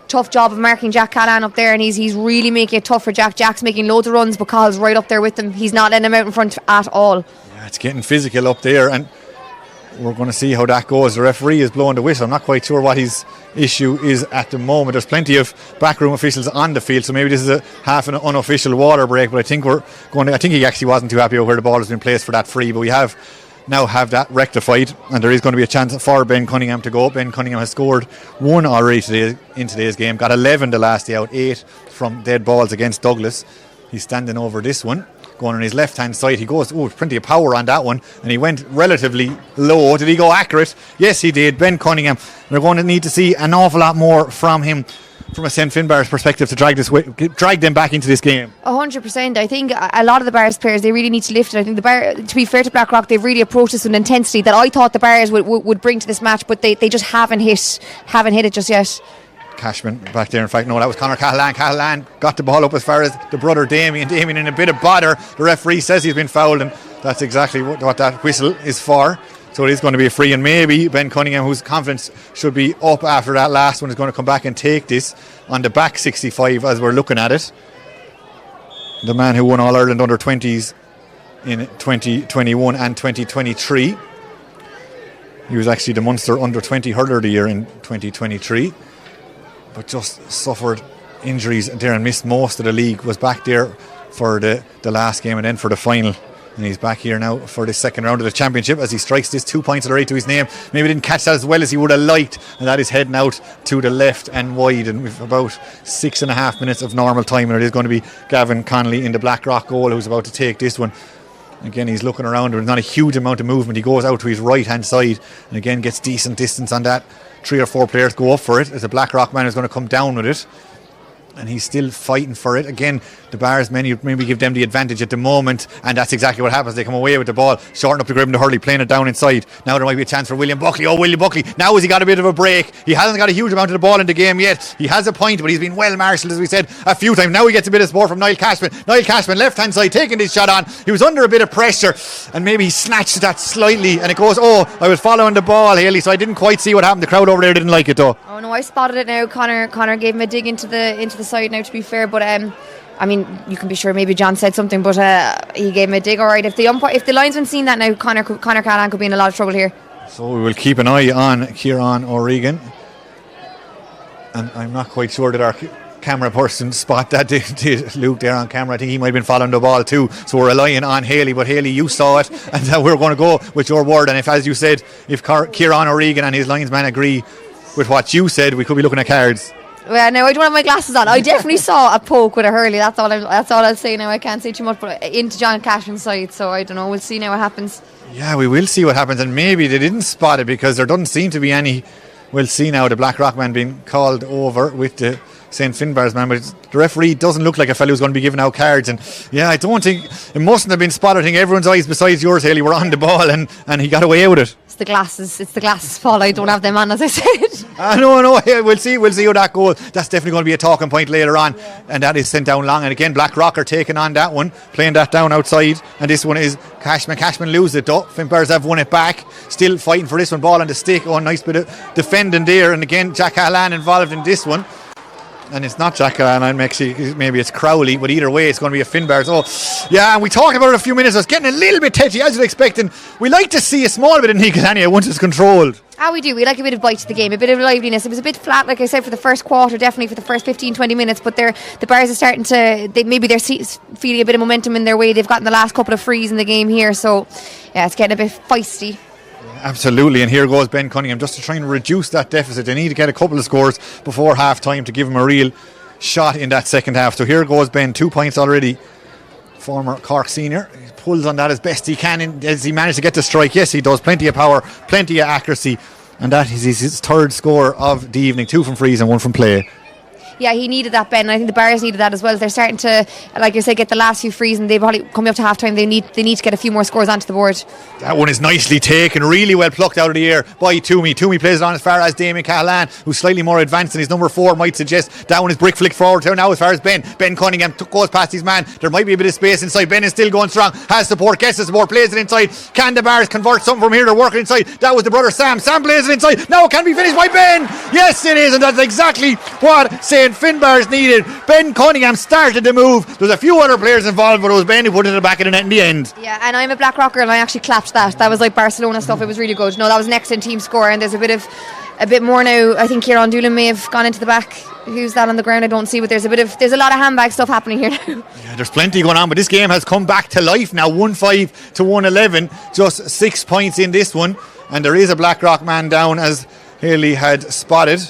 Speaker 2: tough job of marking Jack Callahan up there, and he's really making it tough for Jack. Jack's making loads of runs, but Carl's right up there with him. He's not letting him out in front at all.
Speaker 1: Yeah, it's getting physical up there, and we're going to see how that goes. The referee is blowing the whistle. I'm not quite sure what his issue is at the moment. There's plenty of backroom officials on the field, so maybe this is a half an unofficial water break, but I think he actually wasn't too happy with where the ball has been placed for that free, but we now have that rectified, and there is going to be a chance for Ben Cunningham to go. Ben Cunningham has scored 1 already in today's game, got 11 the last day out, 8 from dead balls against Douglas. He's standing over this one, going on his left hand side. He goes, plenty of power on that one, and he went relatively low. Did he go accurate? Yes, he did. Ben Cunningham, they're going to need to see an awful lot more from him from a St. Finbarrs perspective to drag them back into this game.
Speaker 2: 100%. I think a lot of the Bars players, they really need to lift it. I think the Bar, to be fair to Blackrock, they've really approached this with an intensity that I thought the Bars would bring to this match, but they just haven't hit it just yet.
Speaker 1: Cashman back there. In fact, no, that was Conor Callahan. Callahan got the ball up as far as the brother Damien. Damien in a bit of bother. The referee says he's been fouled, and that's exactly what that whistle is for. So it is going to be a free, and maybe Ben Cunningham, whose confidence should be up after that last one, is going to come back and take this on the back 65 as we're looking at it. The man who won All-Ireland under 20s in 2021 and 2023. He was actually the Munster under 20 hurler of the year in 2023. But just suffered injuries there and missed most of the league. Was back there for the last game and then for the final, and he's back here now for the second round of the championship as he strikes this 2 points at the right to his name. Maybe didn't catch that as well as he would have liked, and that is heading out to the left and wide, and we've about 6.5 minutes of normal time, and it is going to be Gavin Connolly in the Blackrock goal who's about to take this one. Again, he's looking around. There's not a huge amount of movement. He goes out to his right hand side and again gets decent distance on that. 3 or 4 players go up for it as a Blackrock man is going to come down with it, and he's still fighting for it. Again, the Bars maybe give them the advantage at the moment, and that's exactly what happens. They come away with the ball, shorten up the grip, and the Hurley playing it down inside. Now there might be a chance for William Buckley. William Buckley, now has he got a bit of a break? He hasn't got a huge amount of the ball in the game yet. He has a point, but he's been well marshalled, as we said, a few times. Now he gets a bit of support from Niall Cashman. Niall Cashman, left hand side, taking this shot on. He was under a bit of pressure, and maybe he snatched that slightly, and it goes, I was following the ball, Haley, so I didn't quite see what happened. The crowd over there didn't like it though.
Speaker 2: Oh no, I spotted it now. Connor gave him a dig into the side now, to be fair, but I mean, you can be sure maybe John said something, but he gave him a dig. Alright, if the linesman's seen that now, Conor Callahan could be in a lot of trouble here.
Speaker 1: So we will keep an eye on Kieran O'Regan, and I'm not quite sure that our camera person spot that did Luke there on camera. I think he might have been following the ball too, so we're relying on Haley. But Haley, you saw it, and we're going to go with your word, and if, as you said, if Kieran O'Regan and his linesman agree with what you said, we could be looking at cards.
Speaker 2: Well, no, I don't have my glasses on. I definitely saw a poke with a hurley. That's all I'll say now. I can't say too much, but into John Cashman's side, so I don't know. We'll see now what happens. Yeah,
Speaker 1: we will see what happens, and maybe they didn't spot it because there doesn't seem to be any. We'll see now the Blackrock man being called over with the St. Finbarrs man, but the referee doesn't look like a fellow who's going to be giving out cards. And yeah, I don't think it mustn't have been spotted. I think everyone's eyes besides yours, Haley, were on the ball, and he got away with it.
Speaker 2: It's the glasses fault. I don't have them on, as I said.
Speaker 1: No, we'll see how that goes. That's definitely going to be a talking point later on, and that is sent down long. And again, Blackrock are taking on that one, playing that down outside, and this one is Cashman loses it though. Finbarrs have won it back, still fighting for this one. Ball on the stick. Nice bit of defending there, and again Jack Callahan involved in this one. And it's not Jack and maybe it's Crowley, but either way it's going to be a Finbarrs. Oh, yeah, and we talked about it a few minutes ago. It's getting a little bit tetchy, as you'd expect, and we like to see a small bit of Nicotania once it's controlled.
Speaker 2: We do. We like a bit of bite to the game, a bit of liveliness. It was a bit flat, like I said, for the first quarter, definitely for the first 15-20 minutes, but the Bars are starting to, maybe they're feeling a bit of momentum in their way. They've gotten the last couple of frees in the game here, so yeah, it's getting a bit feisty.
Speaker 1: Absolutely, and here goes Ben Cunningham just to try and reduce that deficit. They need to get a couple of scores before half time to give him a real shot in that second half. So here goes Ben, 2 points already. Former Cork senior, he pulls on that as best he can. Does he manage to get the strike? Yes, he does. Plenty of power, plenty of accuracy, and that is his third score of the evening. 2 from frees and 1 from play.
Speaker 2: Yeah, he needed that, Ben. I think the Bars needed that as well. They're starting to, like I said, get the last few frees, and they've probably coming up to half time. They need to get a few more scores onto the board.
Speaker 1: That one is nicely taken, really well plucked out of the air by Toomey. Toomey plays it on as far as Damien Cahalane, who's slightly more advanced than his number 4 might suggest. That one is brick flick forward to now as far as Ben. Ben Cunningham goes past his man. There might be a bit of space inside. Ben is still going strong, has support, gets the support, plays it inside. Can the Bars convert something from here? They're working inside. That was the brother Sam. Sam plays it inside. Now it can be finished by Ben. Yes, it is, and that's exactly what St. Finbarrs needed. Ben Cunningham started the move. There's a few other players involved, but it was Ben who put it in the back of the net in the end.
Speaker 2: Yeah, and I'm a Blackrocker and I actually clapped that. That was like Barcelona stuff. It was really good. No, that was an excellent team score, and there's a bit more now. I think Kieran Doolan may have gone into the back. Who's that on the ground? I don't see, but there's a lot of handbag stuff happening here now.
Speaker 1: Yeah, there's plenty going on, but this game has come back to life now. 1-5 to 1-11, just 6 points in this one, and there is a Blackrock man down, as Haley had spotted.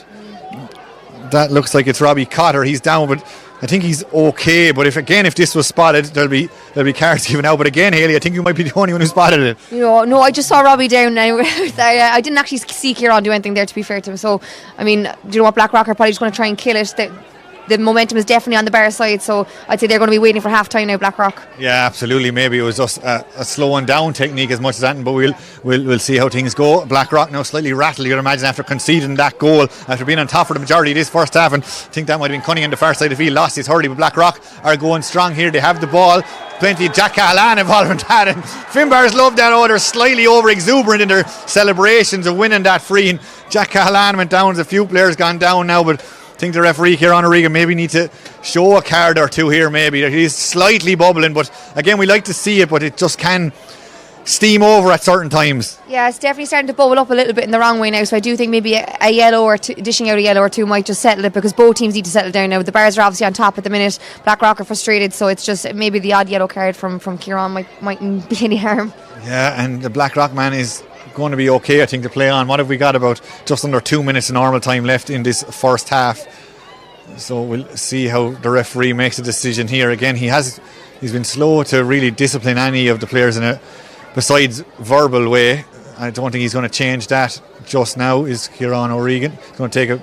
Speaker 1: That looks like it's Robbie Cotter. He's down, but I think he's okay. But if this was spotted, there'll be cards given out. But again, Haley, I think you might be the only one who spotted it.
Speaker 2: No, I just saw Robbie down now. I didn't actually see Kieran do anything there, to be fair to him. So, I mean, do you know what? Blackrock are probably just going to try and kill it. The momentum is definitely on the Bar side, so I'd say they're going to be waiting for half time now, Blackrock. Yeah,
Speaker 1: absolutely. Maybe it was just a slowing down technique as much as that, but we'll see how things go. Blackrock now slightly rattled, you'd imagine, after conceding that goal, after being on top for the majority of this first half, and I think that might have been Cunningham on the far side of the field, lost his hurley, but Blackrock are going strong here. They have the ball. Plenty of Jack Cahalane involved in that, and Finbarrs love that. They're slightly over exuberant in their celebrations of winning that free, and Jack Cahalane went down. There's a few players gone down now, but I think the referee, Kieran O'Regan, maybe need to show a card or two here. Maybe he's slightly bubbling, but again, we like to see it, but it just can steam over at certain times.
Speaker 2: Yeah, it's definitely starting to bubble up a little bit in the wrong way now, so I do think maybe a yellow or two, dishing out a yellow or two might just settle it, because both teams need to settle down now. The Bars are obviously on top at the minute. Blackrock are frustrated, so it's just maybe the odd yellow card from Kieran mightn't be any harm.
Speaker 1: Yeah, and the Blackrock man is going to be okay, I think, to play on. What have we got? About just under 2 minutes of normal time left in this first half, so we'll see how the referee makes a decision here. Again, he's been slow to really discipline any of the players in a besides verbal way. I don't think he's going to change that just now. Is Kieran O'Regan going to take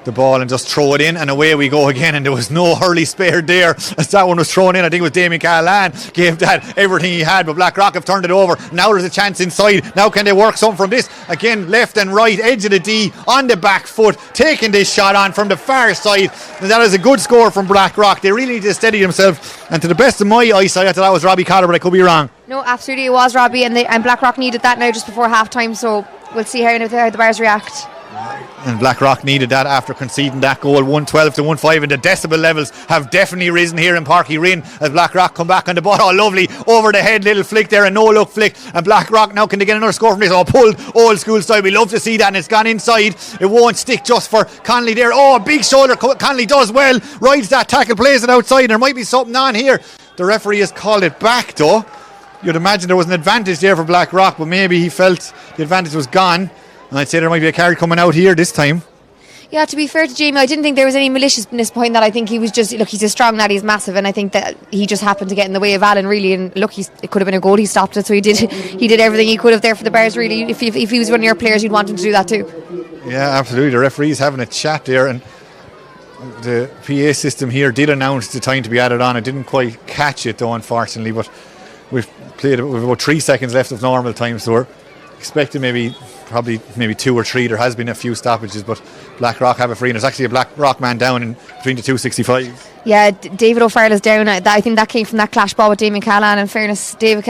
Speaker 1: the ball and just throw it in, and away we go again, and there was no hurley spared there as that one was thrown in. I think it was Damien Cahalane gave that everything he had, but Blackrock have turned it over. Now there's a chance inside. Now can they work something from this? Again, left and right, edge of the D, on the back foot, taking this shot on from the far side, and that is a good score from Blackrock. They really need to steady themselves, and to the best of my eyesight, I thought that was Robbie Cotter, but I could be wrong.
Speaker 2: No, absolutely it was Robbie, and Blackrock needed that now just before half time, so we'll see how the Bars react.
Speaker 1: And Blackrock needed that after conceding that goal. 1-12 to 1-5, and the decibel levels have definitely risen here in Páirc Uí Rinn as Blackrock come back on the ball. Oh, lovely over the head little flick there, a no look flick, and Blackrock now can they get another score from this? Oh, pulled old school style. We love to see that, and it's gone inside. It won't stick just for Connolly there. Oh, big shoulder. Connolly does well, rides that tackle, plays it outside. There might be something on here. The referee has called it back though. You'd imagine there was an advantage there for Blackrock, but maybe he felt the advantage was gone, and I'd say there might be a card coming out here this time.
Speaker 2: Yeah, to be fair to Jamie, I didn't think there was any maliciousness behind that. I think he was just, look, he's a strong lad, he's massive, and I think that he just happened to get in the way of Alan, really, and look, it could have been a goal, he stopped it, so he did everything he could have there for the Bars, really. If he was one of your players, you'd want him to do that too.
Speaker 1: Yeah, absolutely. The referee's having a chat there, and the PA system here did announce the time to be added on. I didn't quite catch it though, unfortunately, but we've played with about 3 seconds left of normal time, so we're expecting maybe 2 or 3. There has been a few stoppages, but Blackrock have a free, and there's actually a Blackrock man down in between the 265.
Speaker 2: Yeah, David O'Farrell's down. I think that came from that clash ball with Damien Cahalane. In fairness, Damien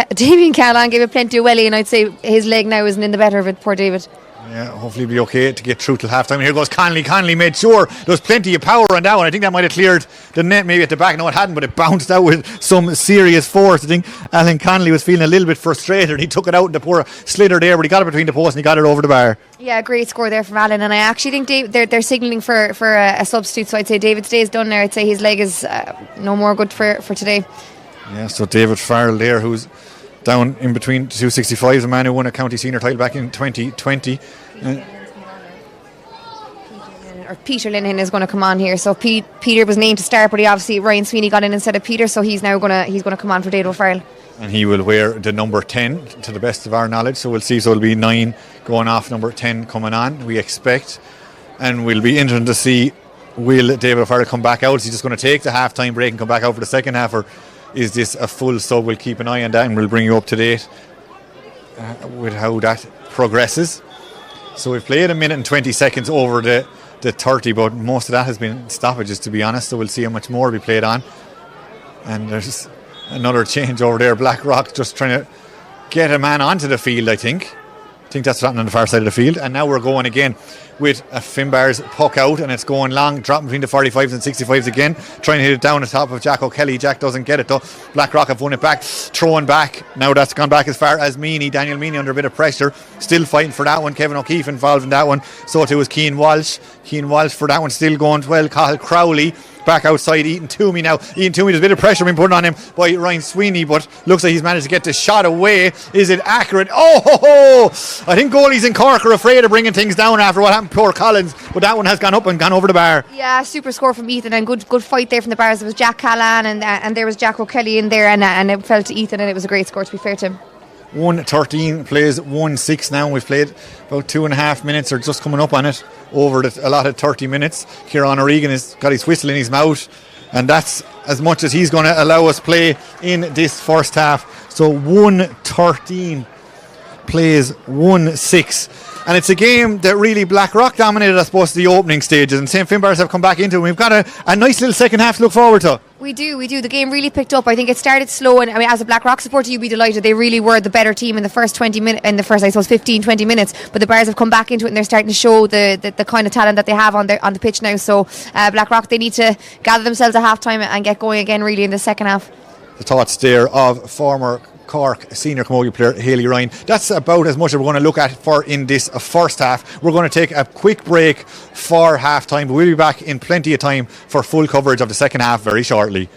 Speaker 2: Cahalane gave it plenty of welly, and I'd say his leg now isn't in the better of it, poor David.
Speaker 1: Yeah, hopefully he'll be okay to get through till half time. Here goes Connolly. Connolly made sure there was plenty of power on that one. I think that might have cleared the net maybe at the back. No, it hadn't, but it bounced out with some serious force. I think Alan Connolly was feeling a little bit frustrated. He took it out and the poor slither there, but he got it between the posts and he got it over the bar.
Speaker 2: Yeah, great score there from Alan. And I actually think they're signalling for a substitute. So I'd say David's day is done there. I'd say his leg is no more good for today.
Speaker 1: Yeah, so David Farrell there, who's down in between 265s, a man who won a county senior title back in 2020.
Speaker 2: Or Peter Linehan is going to come on here. So Peter was named to start, but Ryan Sweeney got in instead of Peter, so he's now going to come on for David Farrell.
Speaker 1: And he will wear the number 10 to the best of our knowledge. So we'll see. So it'll be 9 going off, number 10 coming on, we expect. And we'll be interested to see, will David Farrell come back out? Is he just going to take the half-time break and come back out for the second half, or is this a full sub? We'll keep an eye on that and we'll bring you up to date with how that progresses. So we've played 1 minute and 20 seconds over the 30, but most of that has been stoppages, to be honest. So we'll see how much more we played on. And there's another change over there. Blackrock just trying to get a man onto the field, I think. I think that's happening on the far side of the field. And now we're going again with a Finbarrs puck out, and it's going long, dropping between the 45s and 65s again, trying to hit it down the top of Jack O'Kelly. Jack doesn't get it though. Blackrock have won it back, throwing back. Now that's gone back as far as Meany. Daniel Meany under a bit of pressure, still fighting for that one. Kevin O'Keefe involved in that one. So too was Cian Walsh. Cian Walsh for that one, still going well. Cathal Crowley back outside. Ethan Toomey now. Ethan Toomey, there's a bit of pressure being put on him by Ryan Sweeney, but looks like he's managed to get the shot away. Is it accurate? Oh ho ho! I think goalies in Cork are afraid of bringing things down after what happened to poor Collins, but that one has gone up and gone over the bar.
Speaker 2: Yeah, super score from Ethan, and good fight there from the bars. It was Jack Callan and there was Jack O'Kelly in there, and it fell to Ethan, and it was a great score, to be fair to him.
Speaker 1: 1:13 plays 1:6 now. We've played about 2.5 minutes, or just coming up on it, over the allotted 30 minutes. Kieran O'Regan has got his whistle in his mouth, and that's as much as he's going to allow us play in this first half. So 1:13 plays 1-6, and it's a game that really Blackrock dominated, I suppose, the opening stages, and St. Finbarrs have come back into it. We've got a nice little second half to look forward to.
Speaker 2: We do. The game really picked up. I think it started slow, and I mean, as a Blackrock supporter, you'd be delighted. They really were the better team in the first 20 minutes, in the first, I suppose, 15-20 minutes. But the Bars have come back into it, and they're starting to show the kind of talent that they have on the pitch now. So Blackrock, they need to gather themselves at half time and get going again, really, in the second half.
Speaker 1: The thoughts there of former Cork senior camogie player Hayley Ryan. That's about as much as we're going to look at for in this first half. We're going to take a quick break for half time, but we'll be back in plenty of time for full coverage of the second half very shortly.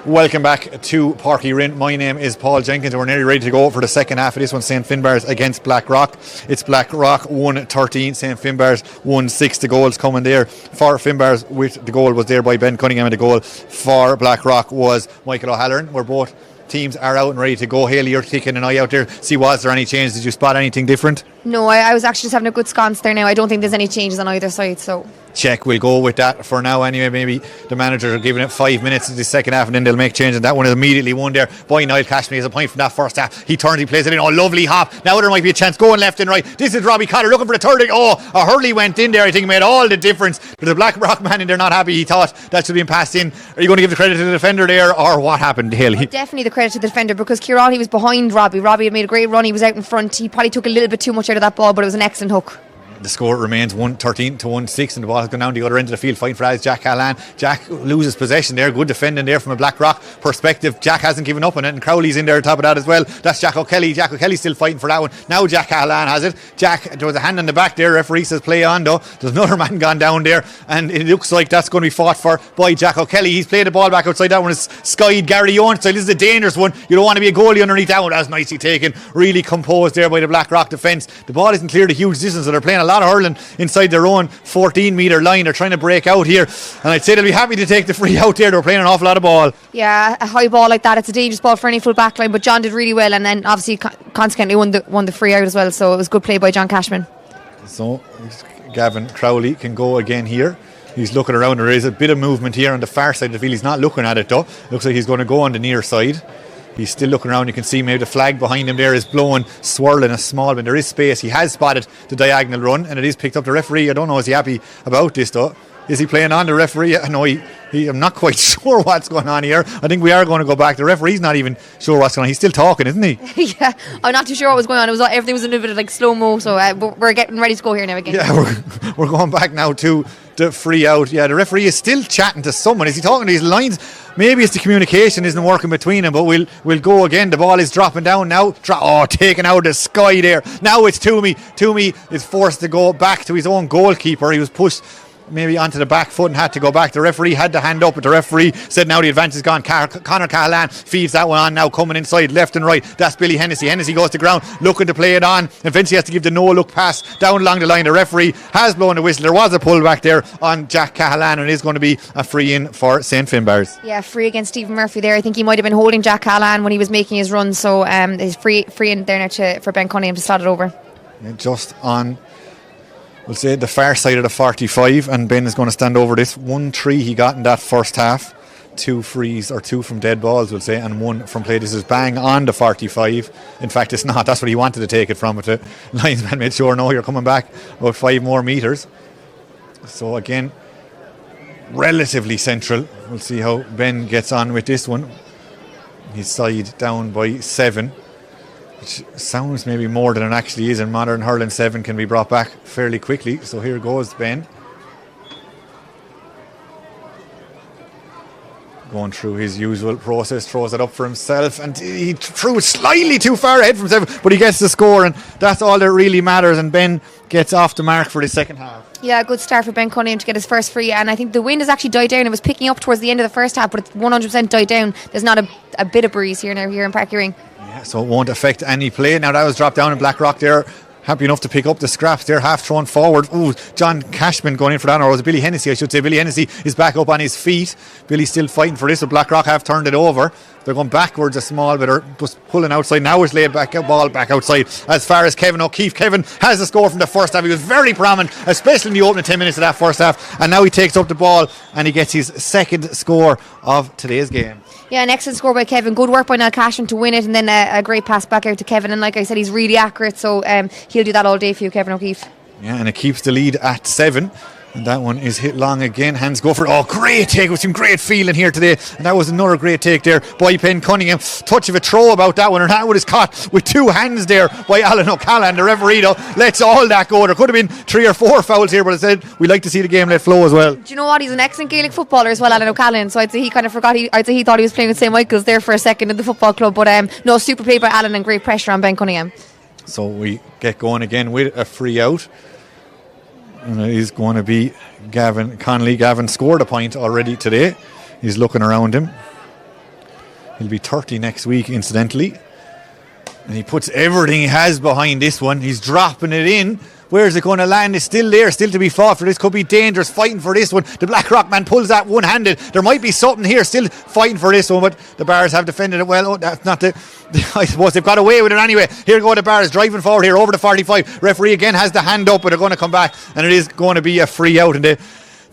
Speaker 1: Welcome back to Parky Rin. My name is Paul Jenkins and we're nearly ready to go for the second half of this one. St Finbarrs against Blackrock. It's Blackrock 1-13, St Finbarrs 1-6. The goals coming there for Finbarrs, with the goal was there by Ben Cunningham, and the goal for Blackrock was Michael O'Halloran. We're both teams are out and ready to go. Haley, you're kicking an eye out there. See, was there any change? Did you spot anything different?
Speaker 2: No, I was actually just having a good sconce there now. I don't think there's any changes on either side, so
Speaker 1: check. We'll go with that for now anyway. Maybe the managers are giving it 5 minutes in the second half and then they'll make changes. And that one is immediately won there by Niall Cashman. He has a point from that first half. He turns, he plays it in. Oh, lovely hop. Now there might be a chance going left and right. This is Robbie Cotter looking for the third. Oh, a hurley went in there. I think it made all the difference. But the Blackrock man in there not happy. He thought that should have been passed in. Are you going to give the credit to the defender there, or what happened, Haley?
Speaker 2: Oh, definitely the credit to the defender, because Kieran, he was behind Robbie. Robbie had made a great run. He was out in front. He probably took a little bit too much out of that ball, but it was an excellent hook.
Speaker 1: The score remains 1-13 to 1-6, and the ball has gone down the other end of the field. Fighting for that is Jack Callan. Jack loses possession there. Good defending there from a Blackrock perspective. Jack hasn't given up on it, and Crowley's in there on top of that as well. That's Jack O'Kelly. Jack O'Kelly's still fighting for that one. Now Jack Callan has it. Jack, there was a hand on the back there. Referee says play on though. There's another man gone down there, and it looks like that's going to be fought for by Jack O'Kelly. He's played the ball back outside. That one is skied Gary Owen style. This is a dangerous one. You don't want to be a goalie underneath that one. That's nicely taken. Really composed there by the Blackrock defence. The ball isn't cleared a huge distance, so they're playing a lot of hurling inside their own 14-metre line. They're trying to break out here, and I'd say they'll be happy to take the free out there. They're playing an awful lot of ball.
Speaker 2: Yeah, a high ball like that, it's a dangerous ball for any full back line, but John did really well, and then obviously consequently won the free out as well, so it was good play by John Cashman.
Speaker 1: So Gavin Crowley can go again here. He's looking around. There is a bit of movement here on the far side of the field. He's not looking at it though. Looks like he's going to go on the near side. He's still looking around. You can see maybe the flag behind him there is blowing, swirling a small bit. There is space. He has spotted the diagonal run, and it is picked up. The referee, I don't know, is he happy about this though? Is he playing on the referee? No, I'm not quite sure what's going on here. I think we are going to go back. The referee's not even sure what's going on. He's still talking, isn't he?
Speaker 2: Yeah, I'm not too sure what was going on. Everything was in a bit of like slow-mo, so we're getting ready to go here now again.
Speaker 1: Yeah, we're going back now to the free out. Yeah, the referee is still chatting to someone. Is he talking to his lines? Maybe it's the communication isn't working between them, but we'll go again. The ball is dropping down now. Taken out of the sky there. Now it's Toomey. Toomey is forced to go back to his own goalkeeper. He was pushed maybe onto the back foot and had to go back. The referee had to hand up, but the referee said now the advance is gone. Conor Callan feeds that one on now, coming inside left and right. That's Billy Hennessy. Hennessy goes to ground looking to play it on. Eventually has to give the no look pass down along the line. The referee has blown the whistle. There was a pull back there on Jack Callan, and it is going to be a free in for St Finbarrs.
Speaker 2: Yeah, free against Stephen Murphy there. I think he might have been holding Jack Callan when he was making his run, so he's free in there now for Ben Cunningham to slot it over.
Speaker 1: Just on, we'll say, the far side of the 45, and Ben is going to stand over this. 1-3 he got in that first half. 2 frees, or 2 from dead balls, we'll say, and 1 from play. This is bang on the 45. In fact, it's not. That's what he wanted to take it from, but the linesman made sure, no, you're coming back about 5 more metres. So again, relatively central. We'll see how Ben gets on with this one. He's side down by 7. Which sounds maybe more than it actually is. In modern hurling, 7 can be brought back fairly quickly. So here goes Ben, going through his usual process, throws it up for himself, and he threw it slightly too far ahead from 7, but he gets the score, and that's all that really matters. And Ben gets off the mark for the second half. Yeah,
Speaker 2: good start for Ben Cunningham to get his first free, and I think the wind has actually died down. It was picking up towards the end of the first half, but it's 100% died down. There's not a bit of breeze here in Parky Ring.
Speaker 1: Yeah, so it won't affect any play. Now that was dropped down in Blackrock there. Happy enough to pick up the scraps there, half thrown forward. Ooh, John Cashman going in for that, or was it Billy Hennessy, I should say. Billy Hennessy is back up on his feet. Billy's still fighting for this, so Blackrock have turned it over. They're going backwards a small bit, or just pulling outside. Now it's laid back, ball back outside as far as Kevin O'Keefe. Kevin has the score from the first half. He was very prominent, especially in the opening 10 minutes of that first half, and now he takes up the ball and he gets his second score of today's game.
Speaker 2: Yeah, an excellent score by Kevin. Good work by Niall Cashman to win it, and then a great pass back out to Kevin. And like I said, he's really accurate, so he'll do that all day for you, Kevin O'Keefe.
Speaker 1: Yeah, and it keeps the lead at 7. And that one is hit long again. Hands go for it. Oh, great take with some great feeling here today. And that was another great take there by Ben Cunningham. Touch of a throw about that one. And that one is caught with 2 hands there by Alan O'Callaghan. The referee though lets all that go. There could have been 3 or 4 fouls here, but I said we like to see the game let flow as well.
Speaker 2: Do you know what? He's an excellent Gaelic footballer as well, Alan O'Callaghan. So I'd say he kind of forgot. I'd say he thought he was playing with St Michael's there for a second in the football club. But no, super play by Alan and great pressure on Ben Cunningham.
Speaker 1: So we get going again with a free out. And it is going to be Gavin Connolly. Gavin scored a point already today. He's looking around him. He'll be 30 next week, incidentally. And he puts everything he has behind this one. He's dropping it in. Where's it going to land? It's still there, still to be fought for. This could be dangerous, fighting for this one. The Blackrock man pulls that one-handed. There might be something here, still fighting for this one, but the Bars have defended it well. Oh, that's not I suppose they've got away with it anyway. Here go the Bars driving forward here over the 45. Referee again has the hand up, but they're going to come back, and it is going to be a free out. And they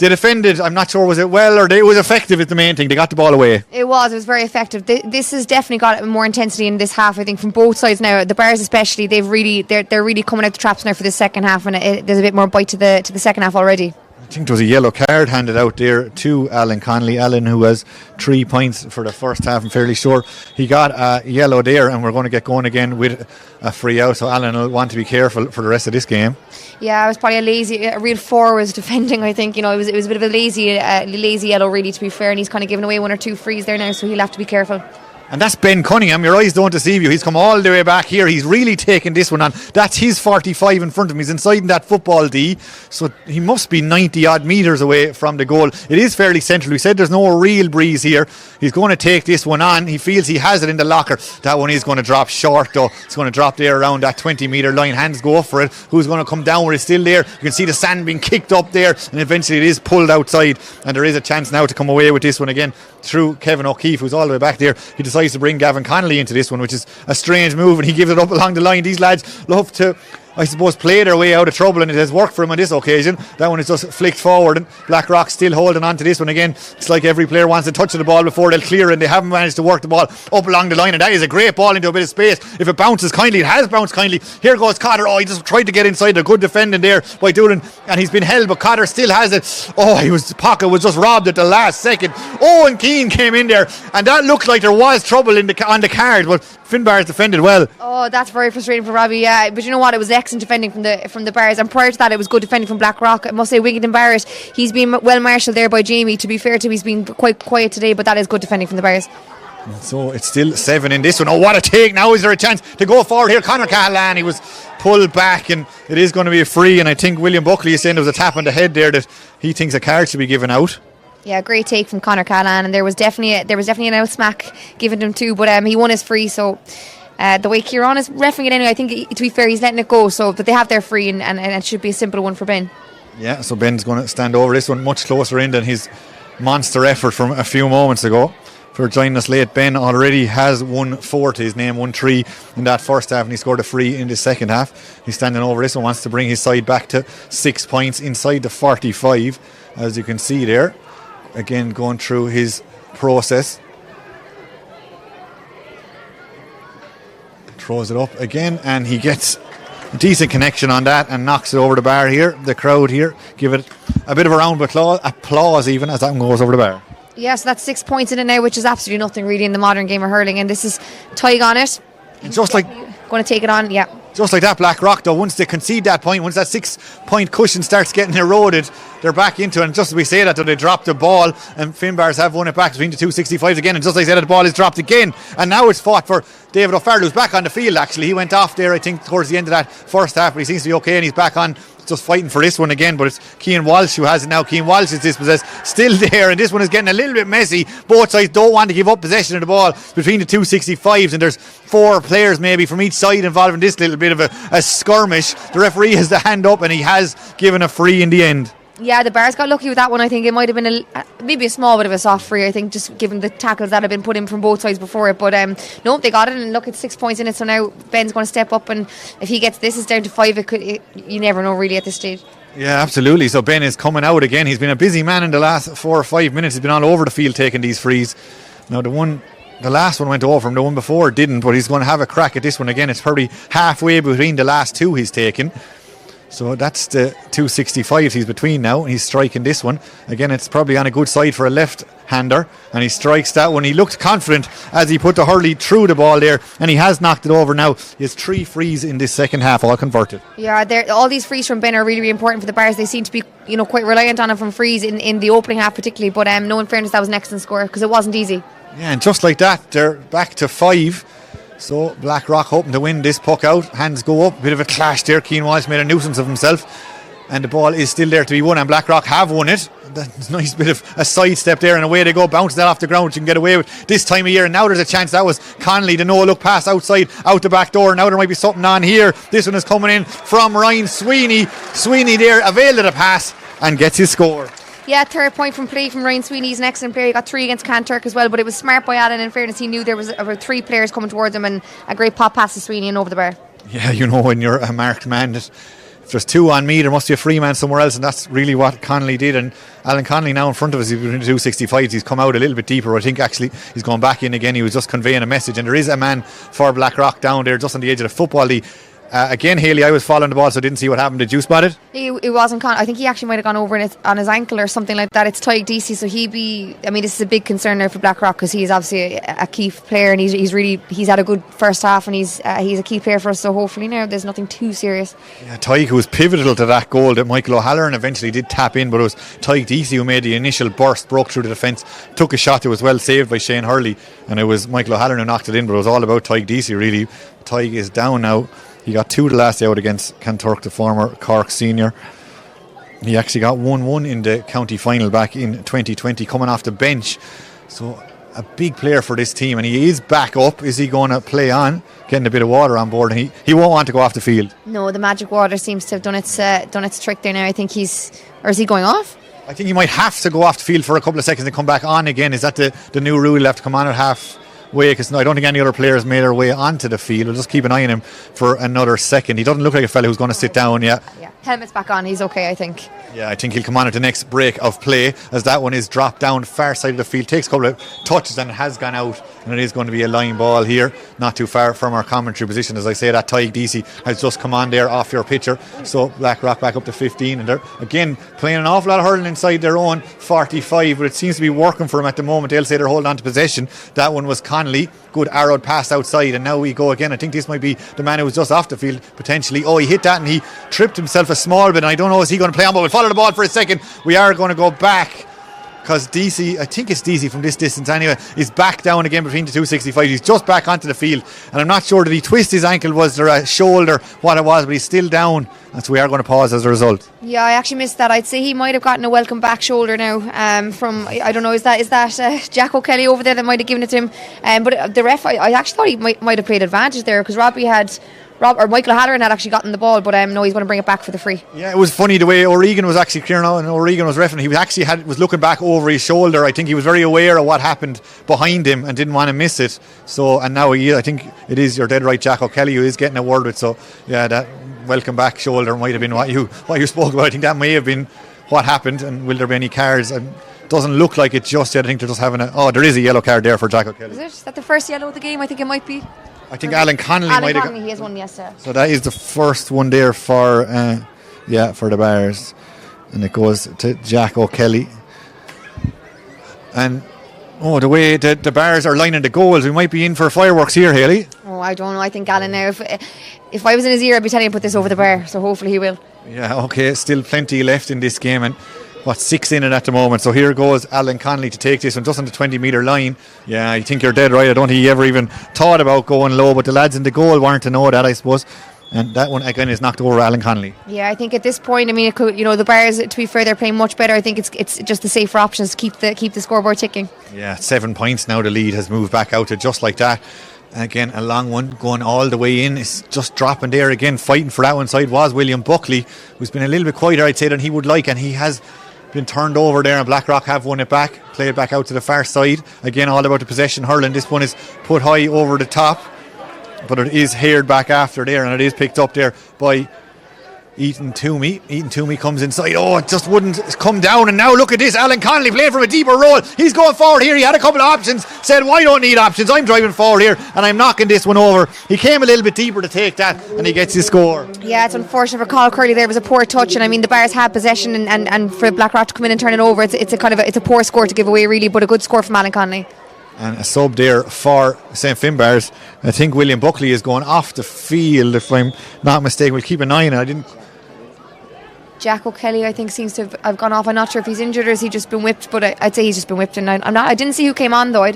Speaker 1: defended, I'm not sure was it well or it was effective is the main thing. They got the ball away.
Speaker 2: It was very effective. This has definitely got more intensity in this half, I think, from both sides now. The Bars especially, they're really coming out the traps now for the second half, and there's a bit more bite to the second half already.
Speaker 1: I think there was a yellow card handed out there to Alan Connolly. Alan, who has 3 points for the first half, I'm fairly sure he got a yellow there, and we're going to get going again with a free out. So Alan will want to be careful for the rest of this game.
Speaker 2: Yeah, it was probably a real forwards defending. I think it was a bit of a lazy yellow, really, to be fair, and he's kind of given away 1 or 2 frees there now, so he'll have to be careful.
Speaker 1: And that's Ben Cunningham. Your eyes don't deceive you. He's come all the way back here. He's really taken this one on. That's his 45 in front of him. He's inside in that football D. So he must be 90 odd metres away from the goal. It is fairly central. We said there's no real breeze here. He's going to take this one on. He feels he has it in the locker. That one is going to drop short though. It's going to drop there around that 20 metre line. Hands go up for it. Who's going to come down where it's still there? You can see the sand being kicked up there, and eventually it is pulled outside, and there is a chance now to come away with this one again through Kevin O'Keefe, who's all the way back there. He decides to bring Gavin Connolly into this one, which is a strange move, and he gives it up along the line. These lads love to, I suppose, play their way out of trouble, and it has worked for him on this occasion. That one is just flicked forward, and Blackrock still holding on to this one again. It's like every player wants to touch the ball before they'll clear, and they haven't managed to work the ball up along the line, and that is a great ball into a bit of space. If it bounces kindly, it has bounced kindly. Here goes Cotter. Oh, he just tried to get inside. A good defending there by Doolan, and he's been held, but Cotter still has it. Oh, his pocket was just robbed at the last second. Owen Keane came in there, and that looked like there was trouble on the card, but Finbarrs defended well.
Speaker 2: Oh, that's very frustrating for Robbie. Yeah, but you know what? It was excellent defending from the Bars, and prior to that, it was good defending from Blackrock. I must say, Wigington Barrett, he's been well marshalled there by Jamie. To be fair to him, he's been quite quiet today, but that is good defending from the Bars.
Speaker 1: So it's still 7 in this one. Oh, what a take! Now is there a chance to go forward here? Conor Cahalane, he was pulled back, and it is going to be a free. And I think William Buckley is saying there was a tap on the head there that he thinks a card should be given out.
Speaker 2: Yeah, great take from Conor Cahalane, and there was definitely an out smack given to him too, but he won his free. So the way Kieran is reffing it anyway, I think to be fair, he's letting it go. So but they have their free, and it should be a simple one for Ben. Yeah,
Speaker 1: so Ben's going to stand over this one much closer in than his monster effort from a few moments ago. For joining us late, Ben already has 1-4 to his name, 1-3 in that first half, and he scored a free in the second half. He's standing over this one, wants to bring his side back to 6 points inside the 45, as you can see there. Again, going through his process. Throws it up again, and he gets a decent connection on that and knocks it over the bar here. The crowd here give it a bit of a round of applause even as that one goes over the bar.
Speaker 2: Yeah, so that's 6 points in it now, which is absolutely nothing really in the modern game of hurling, and this is Tig on it.
Speaker 1: It's just like
Speaker 2: going to take it on, yeah.
Speaker 1: Just like that, Blackrock, though, once they concede that point, once that 6 point cushion starts getting eroded, they're back into it. And just as we say that, though, they drop the ball, and Finbarrs have won it back between the 265s again. And just like I said, the ball is dropped again. And now it's fought for David O'Farrell, who's back on the field, actually. He went off there, I think, towards the end of that first half, but he seems to be okay, and he's back on, just fighting for this one again. But it's Cian Walsh who has it now. Cian Walsh is dispossessed, still there, and this one is getting a little bit messy. Both sides don't want to give up possession of the ball between the 265s, and there's 4 players maybe from each side involved in this little bit of a skirmish. The referee has the hand up, and he has given a free in the end. Yeah, the Bars got lucky with that one. I think it might have been maybe a small bit of a soft free, I think, just given the tackles that have been put in from both sides before it. But no, they got it, and look, it's 6 points in it. So now Ben's going to step up, and if he gets this, it's down to 5. You never know really at this stage. Yeah, absolutely. So Ben is coming out again. He's been a busy man in the last 4 or 5 minutes. He's been all over the field taking these frees. Now the last one went over him. The one before didn't, but he's going to have a crack at this one again. It's probably halfway between the last 2 he's taken. So that's the 265s he's between now. He's striking this one. Again, it's probably on a good side for a left-hander. And he strikes that one. He looked confident as he put the hurley through the ball there. And he has knocked it over now. He has 3 frees in this second half, all converted. Yeah, all these frees from Ben are really, really important for the Bars. They seem to be quite reliant on him from frees in the opening half particularly. But no, in fairness, that was an excellent score because it wasn't easy. Yeah, and just like that, they're back to 5. So Blackrock hoping to win this puck out. Hands go up, bit of a clash there. Cian Walsh made a nuisance of himself, and the ball is still there to be won, and Blackrock have won it. That's a nice bit of a sidestep there, and away they go, bounce that off the ground, which you can get away with this time of year. And now there's a chance. That was Connolly, the no-look pass outside, out the back door. Now there might be something on here. This one is coming in from Ryan Sweeney. Sweeney there availed of the pass and gets his score.
Speaker 2: Yeah, third point from play from Ryan Sweeney. He's an excellent player. He got 3 against Canturk as well, but it was smart by Alan. In fairness, he knew there was about 3 players coming towards him, and a great pop pass to Sweeney and over the bar.
Speaker 1: Yeah, you know, when you're a marked man, if there's 2 on me, there must be a free man somewhere else, and that's really what Connolly did. And Alan Connolly now in front of us, he's been into 265s. He's come out a little bit deeper. I think actually he's gone back in again. He was just conveying a message, and there is a man for Blackrock down there just on the edge of the football. Again, Haley, I was following the ball, so I didn't see what happened. Did you spot it?
Speaker 2: It wasn't. I think he actually might have gone over on his ankle or something like that. It's Tyke DC, so this is a big concern there for Blackrock, because he's obviously a key player, and he's had a good first half, and he's a key player for us. So hopefully now there's nothing too serious. Yeah,
Speaker 1: Tyke, who was pivotal to that goal that Michael O'Halloran eventually did tap in, but it was Tyke DC who made the initial burst, broke through the defence, took a shot that was well saved by Shane Hurley, and it was Michael O'Halloran who knocked it in. But it was all about Tyke DC really. Tyke is down now. He got 2 the last day out against Canturk, the former Cork senior. He actually got 1-1 in the county final back in 2020, coming off the bench. So a big player for this team, and he is back up. Is he going to play on, getting a bit of water on board? And he won't want to go off the field.
Speaker 2: No, the magic water seems to have done its trick there now. I think is he going off?
Speaker 1: I think he might have to go off the field for a couple of seconds and come back on again. Is that the new rule? He'll have to come on at half way, because I don't think any other players made their way onto the field. We'll just keep an eye on him for another second. He doesn't look like a fella who's going to sit down yet.
Speaker 2: Yeah, helmet's back on, he's okay, I think.
Speaker 1: Yeah, I think he'll come on at the next break of play, as that one is dropped down far side of the field, takes a couple of touches and has gone out, and it is going to be a line ball here, not too far from our commentary position. As I say, that Tyke DC has just come on there off your picture, so Blackrock back up to 15, and they're again playing an awful lot of hurling inside their own 45, but it seems to be working for them at the moment. They'll say they're holding on to possession. That one was Connolly, good arrowed pass outside, and now we go again. I think this might be the man who was just off the field potentially. Oh, he hit that and he tripped himself a small bit, and I don't know, is he going to play on, but we'll follow the ball for a second. We are going to go back, because DC, I think it's DC from this distance anyway, is back down again between the 265. He's just back onto the field, and I'm not sure, did he twist his ankle, was there a shoulder, what it was, but he's still down, and so we are going to pause as a result.
Speaker 2: Yeah, I actually missed that. I'd say he might have gotten a welcome back shoulder now from, I don't know, is that Jack O'Kelly over there that might have given it to him, but the ref, I actually thought he might have played advantage there, because Michael O'Halloran had actually gotten the ball, but no, he's going to bring it back for the free. Yeah,
Speaker 1: it was funny the way O'Regan was actually clearing out, and O'Regan was reffing. He was looking back over his shoulder. I think he was very aware of what happened behind him and didn't want to miss it. So, and now I think it is, you're dead right, Jack O'Kelly, who is getting a word with. So, yeah, that welcome back shoulder might have been what you spoke about. I think that may have been what happened. And will there be any cards? Doesn't look like it just yet. I think they're just having there is a yellow card there for Jack O'Kelly.
Speaker 2: Is that the first yellow of the game? I think it might be.
Speaker 1: I think Alan Connolly might have.
Speaker 2: He has one, yes, sir.
Speaker 1: So that is the first one there for the Bars, and it goes to Jack O'Kelly. And the way the Bars are lining the goals, we might be in for fireworks here, Haley.
Speaker 2: Oh, I don't know. I think Alan now, if I was in his ear, I'd be telling him to put this over the bar. So hopefully he will.
Speaker 1: Yeah, okay. Still plenty left in this game, and 6 in it at the moment. So here goes Alan Connolly to take this one just on the 20-metre line. Yeah, I think you're dead right. I don't think he ever even thought about going low, but the lads in the goal weren't to know that, I suppose. And that one again is knocked over Alan Connolly.
Speaker 2: Yeah, I think at this point, it could, the Bars, to be fair, they're playing much better. I think it's just the safer options to keep the scoreboard ticking. Yeah,
Speaker 1: 7 points now. The lead has moved back out to just like that. Again, a long one going all the way in. It's just dropping there again. Fighting for that one side was William Buckley, who's been a little bit quieter, I'd say, than he would like, and he has been turned over there, and Blackrock have won it back, play it back out to the far side. Again, all about the possession hurling. This one is put high over the top, but it is haired back after there, and it is picked up there by Ethan Toomey. Ethan Toomey comes inside. Oh, it just wouldn't come down, and now look at this. Alan Connolly playing from a deeper role. He's going forward here. He had a couple of options, said, well, I don't need options, I'm driving forward here, and I'm knocking this one over. He came a little bit deeper to take that, and he gets his score.
Speaker 2: Yeah, it's unfortunate for Carl Curley. There was a poor touch, and the Bars had possession, and for Blackrock to come in and turn it over, it's a poor score to give away, really, but a good score from Alan Connolly.
Speaker 1: And a sub there for St. Finbarrs. I think William Buckley is going off the field, if I'm not mistaken. We'll keep an eye on it.
Speaker 2: Jack O'Kelly, I think, seems to have gone off. I'm not sure if he's injured or has he just been whipped, but I'd say he's just been whipped. And I didn't see who came on, though.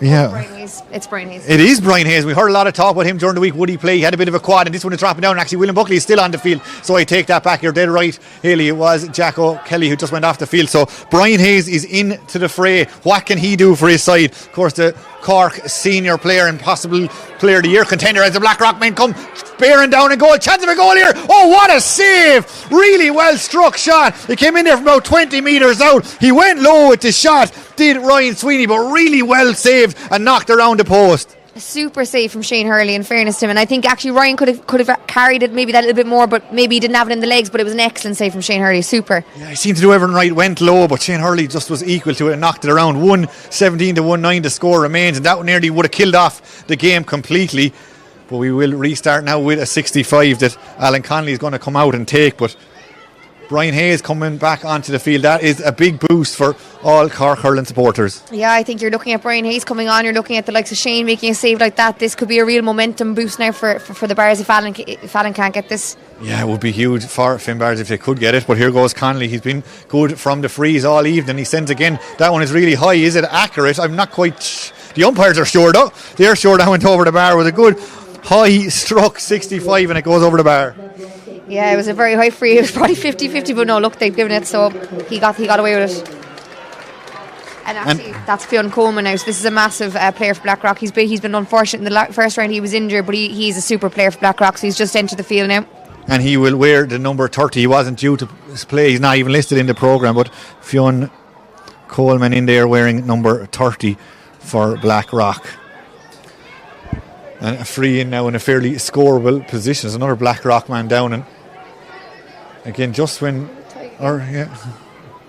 Speaker 1: Yeah.
Speaker 2: Brian Hayes. It's Brian Hayes.
Speaker 1: It is Brian Hayes. We heard a lot of talk about him during the week. Would he play? He had a bit of a quad, and this one is dropping down. And actually, William Buckley is still on the field, so I take that back. You're dead right, Haley. It was Jack O'Kelly who just went off the field. So Brian Hayes is into the fray. What can he do for his side? Of course, the Cork senior player and possible player of the year contender as the Blackrock men come bearing down a goal. Chance of a goal here. Oh, what a save! Really well struck shot. He came in there from about 20 metres out. He went low with the shot, did Ryan Sweeney, but really well saved and knocked around the post.
Speaker 2: Super save from Shane Hurley, in fairness to him, and I think actually Ryan could have carried it maybe that little bit more, but maybe he didn't have it in the legs, but it was an excellent save from Shane Hurley. Super.
Speaker 1: Yeah, he seemed to do everything right, went low, but Shane Hurley just was equal to it and knocked it around. 1-17 to 1-9 the score remains, and that nearly would have killed off the game completely. But we will restart now with a 65 that Alan Connolly is going to come out and take, but Brian Hayes coming back onto the field, that is a big boost for all Cork hurling supporters.
Speaker 2: Yeah, I think you're looking at Brian Hayes coming on, you're looking at the likes of Shane making a save like that. This could be a real momentum boost now for the Bars if Alan can't get this.
Speaker 1: Yeah, it would be huge for Finbarrs if they could get it, but here goes Connolly. He's been good from the frees all evening. He sends again. That one is really high. Is it accurate? I'm not quite... The umpires are sure though. They're sure that went over the bar with a good high struck 65 and it goes over the bar.
Speaker 2: Yeah, it was a very high free. It was probably 50-50, but no, look, they've given it, so he got away with it. And actually, that's Fionn Coleman now. So this is a massive player for Blackrock. He's been unfortunate in the first round. He was injured, but he's a super player for Blackrock. So he's just entered the field now. And
Speaker 1: he will wear the number 30. He wasn't due to play. He's not even listed in the programme. But Fionn Coleman in there wearing number 30 for Blackrock. And a free in now in a fairly scoreable position. There's another Blackrock man down, and again, just when, or yeah,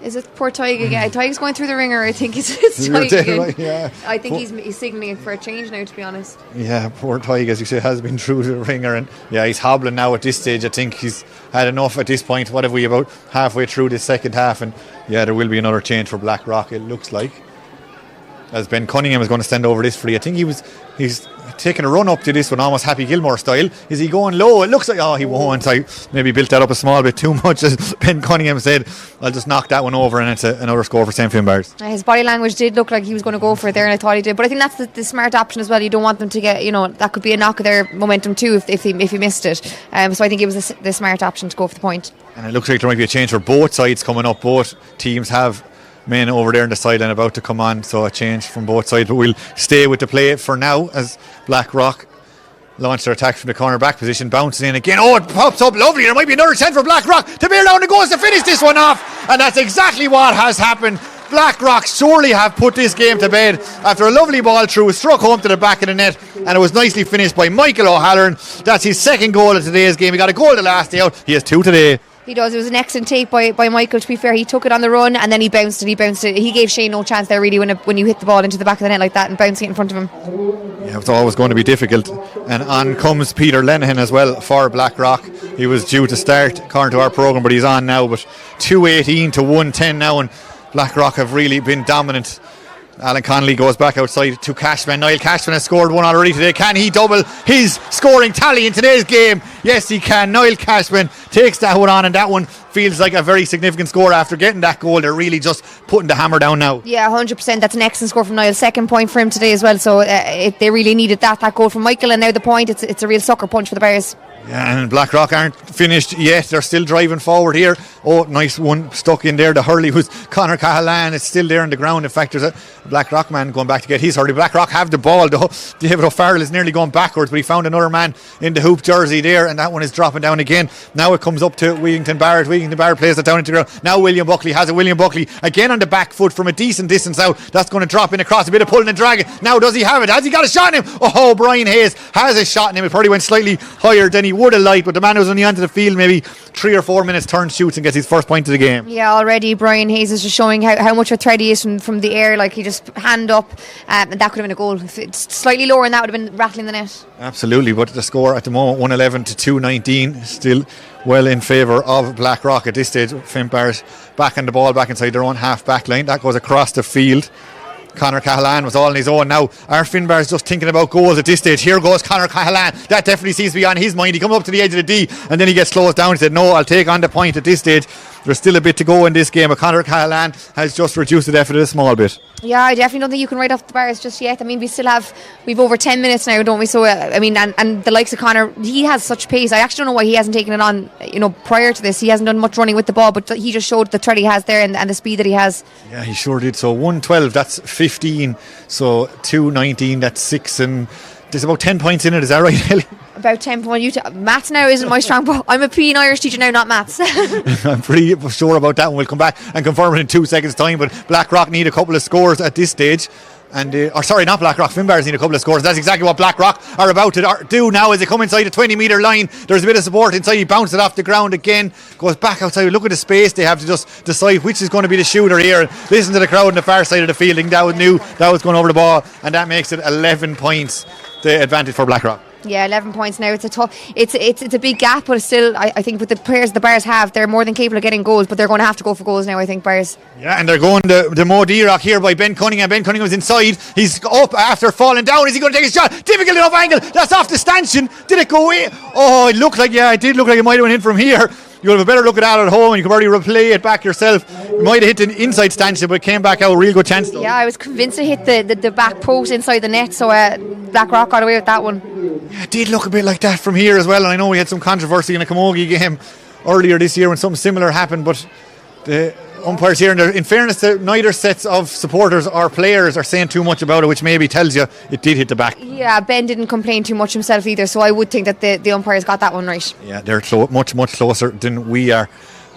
Speaker 1: is it poor Tyg again? Tyg's going through the ringer. I think it's Tyg again. Right, yeah. I think he's signalling for a change now, to be honest. Yeah, poor Tyg, as you say, has been through the ringer, and yeah, he's hobbling now at this stage. I think he's had enough at this point. What have we, about halfway through the second half, and yeah, there will be another change for Blackrock, it looks like, as Ben Cunningham is going to stand over this free. I think he's taking a run up to this one, almost Happy Gilmore style. Is he going low? It looks like, oh, he won't. I maybe built that up a small bit too much, as Ben Cunningham said. I'll just knock that one over, and it's another score for St. Finbarrs. His body language did look like he was going to go for it there, and I thought he did. But I think that's the smart option as well. You don't want them to get, that could be a knock of their momentum too if he missed it. So I think it was the smart option to go for the point. And it looks like there might be a change for both sides coming up. Both teams have men over there on the sideline about to come on, so a change from both sides, but we'll stay with the play for now as Blackrock launch their attack from the corner back position, bouncing in again. Oh, it pops up lovely. There might be another chance for Blackrock to bear down the goals to finish this one off, and that's exactly what has happened. Blackrock surely have put this game to bed after a lovely ball through, struck home to the back of the net, and it was nicely finished by Michael O'Halloran. That's his second goal of today's game. He got a goal the last day out. He has two today. He does. It was an excellent take by Michael, to be fair. He took it on the run and then he bounced it. He gave Shane no chance there, really, when you hit the ball into the back of the net like that and bouncing it in front of him. Yeah, it was always going to be difficult. And on comes Peter Lenihan as well for Blackrock. He was due to start according to our programme, but he's on now. But 2:18 to 1:10 now, and Blackrock have really been dominant. Alan Connolly goes back outside to Cashman. Niall Cashman has scored one already today. Can he double his scoring tally in today's game? Yes, he can. Niall Cashman takes that one on, and that one feels like a very significant score after getting that goal. They're really just putting the hammer down now. Yeah, 100%. That's an excellent score from Niall. Second point for him today as well. So they really needed that goal from Michael, and now the point. It's a real sucker punch for the Bears. Yeah, and Blackrock aren't finished yet. They're still driving forward here. Oh, nice one stuck in there. The hurley was Conor Cahalan. It's still there on the ground. In fact, there's a Blackrock man going back to get his hurley. Blackrock have the ball though. David O'Farrell is nearly going backwards, but he found another man in the hoop jersey there, and that one is dropping down again. Now it comes up to Wigington Barrett. Wigington Barrett plays it down into the ground. Now William Buckley has it. William Buckley again on the back foot from a decent distance out. That's going to drop in across, a bit of pulling and dragging. Now does he have it? Has he got a shot in him? Oh, Brian Hayes has a shot in him. It probably went slightly higher than he would have liked, but the man who's only onto the field maybe 3 or 4 minutes turns, shoots and gets his first point of the game. Yeah, already Brian Hayes is just showing how much of a threat he is from the air. Like, he just hand up, and that could have been a goal. If it's slightly lower, and that would have been rattling the net. Absolutely, but the score at the moment 111 to 219, still well in favour of Blackrock at this stage. Finbarrs back on the ball, back inside their own half back line. That goes across the field. Conor Cahalan was all on his own. Now our Finbarrs just thinking about goals at this stage. Here goes Conor Cahalan. That definitely seems to be on his mind. He comes up to the edge of the D and then he gets closed down. He said, no, I'll take on the point at this stage. there's still a bit to go in this game. But Conor Callahan has just reduced the deficit a small bit.
Speaker 2: Yeah, I definitely don't think you can write off the Bars just yet. I mean, we've over 10 minutes now, don't we? So, I mean, and the likes of Conor, he has such pace. I actually don't know why he hasn't taken it on, prior to this. He hasn't done much running with the ball, but he just showed the threat he has there and the speed that he has.
Speaker 1: Yeah, he sure did. So 112, that's 15. So 219, that's 6. And there's about 10 points in it. Is that right, Ellie?
Speaker 2: About 10 points. Maths now isn't my strong point. I'm a PE and Irish teacher now, not maths.
Speaker 1: I'm pretty sure about that one. We'll come back and confirm it in 2 seconds' time. But Blackrock need a couple of scores at this stage. And not Blackrock, Finbarrs need a couple of scores. That's exactly what Blackrock are about to do now as they come inside the 20-metre line. There's a bit of support inside. He bounces it off the ground again, goes back outside. Look at the space they have to just decide which is going to be the shooter here. And listen to the crowd on the far side of the field. I think that knew that was going over the ball, and that makes it 11 points the advantage for Blackrock.
Speaker 2: Yeah, 11 points now. It's a big gap, but still, I think with the players the Bars have, they're more than capable of getting goals, but they're going to have to go for goals now, I think, Bars.
Speaker 1: Yeah, and they're going the Mo Rock here by Ben Cunningham. Ben Cunningham's inside. He's up after falling down. Is he going to take his shot? Difficult enough angle. That's off the stanchion. Did it go in? Oh, it did look like it might have went in from here. You'll have a better look at that at home, and you can probably replay it back yourself. It might have hit the inside stanchion, but it came back out. A real good chance though.
Speaker 2: Yeah, I was convinced it hit the back post inside the net, so Blackrock got away with that one.
Speaker 1: Yeah, it did look a bit like that from here as well, and I know we had some controversy in a Camogie game earlier this year when something similar happened, but the umpires here, in fairness to neither sets of supporters or players, are saying too much about it, which maybe tells you it did hit the back.
Speaker 2: Yeah, Ben didn't complain too much himself either, so I would think that the umpires got that one right.
Speaker 1: Yeah, they're much closer than we are,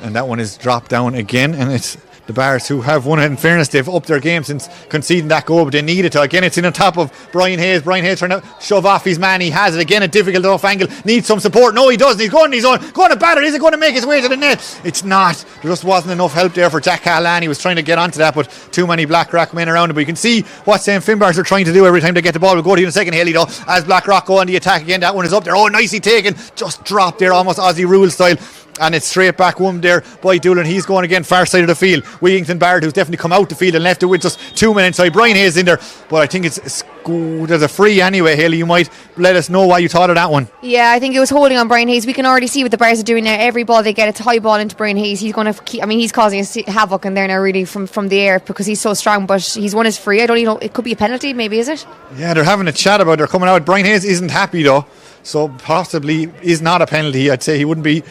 Speaker 1: and that one is dropped down again, and it's the Bars who have won it. In fairness, they've upped their game since conceding that goal, but they needed to. Again, it's in on top of Brian Hayes. Brian Hayes trying to shove off his man. He has it again. A difficult enough angle. Needs some support. No, he doesn't. He's going to batter. Is it going to make his way to the net? It's not. There just wasn't enough help there for Jack Callahan. He was trying to get onto that, but too many Blackrock men around him. But you can see what Finbarrs are trying to do every time they get the ball. We'll go to you in a second, Haley, though, as Blackrock go on the attack again. That one is up there. Oh, nicely taken. Just dropped there, almost Aussie rule style. And it's straight back one there by Doolan. He's going again far side of the field. Wigington Bard, who's definitely come out the field and left it with just 2 men inside. Brian Hayes in there, but I think there's a free anyway. Haley, you might let us know what you thought of that one.
Speaker 2: Yeah, I think it was holding on Brian Hayes. We can already see what the Bars are doing now. Every ball they get, it's a high ball into Brian Hayes. He's going to he's causing havoc in there now, really, from the air, because he's so strong. But he's won his free. I don't know. It could be a penalty, maybe, is it?
Speaker 1: Yeah, they're having a chat about it. They're coming out. Brian Hayes isn't happy though, so possibly is not a penalty. I'd say he wouldn't be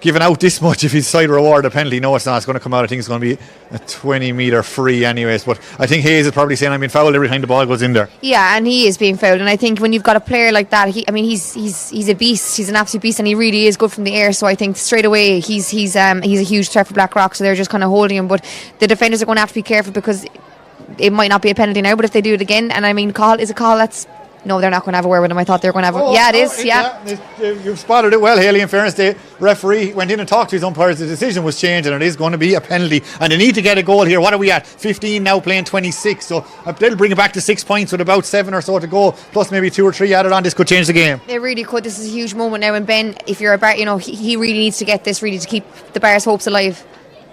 Speaker 1: giving out this much if his side reward a penalty. No, it's not. It's going to come out. I think it's going to be a 20-metre free anyways, but I think Hayes is probably saying I'm being fouled every time the ball goes in there. Yeah,
Speaker 2: and he is being fouled, and I think when you've got a player like that, he's a beast. He's an absolute beast, and he really is good from the air, so I think straight away he's a huge threat for Blackrock, so they're just kind of holding him. But the defenders are going to have to be careful, because it might not be a penalty now, but if they do it again, and I mean, is a call that's... No, they're not going to have a word with him. I thought they were going to have it is.
Speaker 1: You've spotted it well, Haley. In fairness, the referee went in and talked to his umpires. The decision was changed, and it is going to be a penalty, and they need to get a goal here. What are we at? 15 now, playing 26, so they'll bring it back to 6 points with about 7 or so to go, plus maybe 2 or 3 added on. This could change the game.
Speaker 2: It really could. This is a huge moment now, and Ben, if you're a Bar, he really needs to get this, really, to keep the Bars' hopes alive.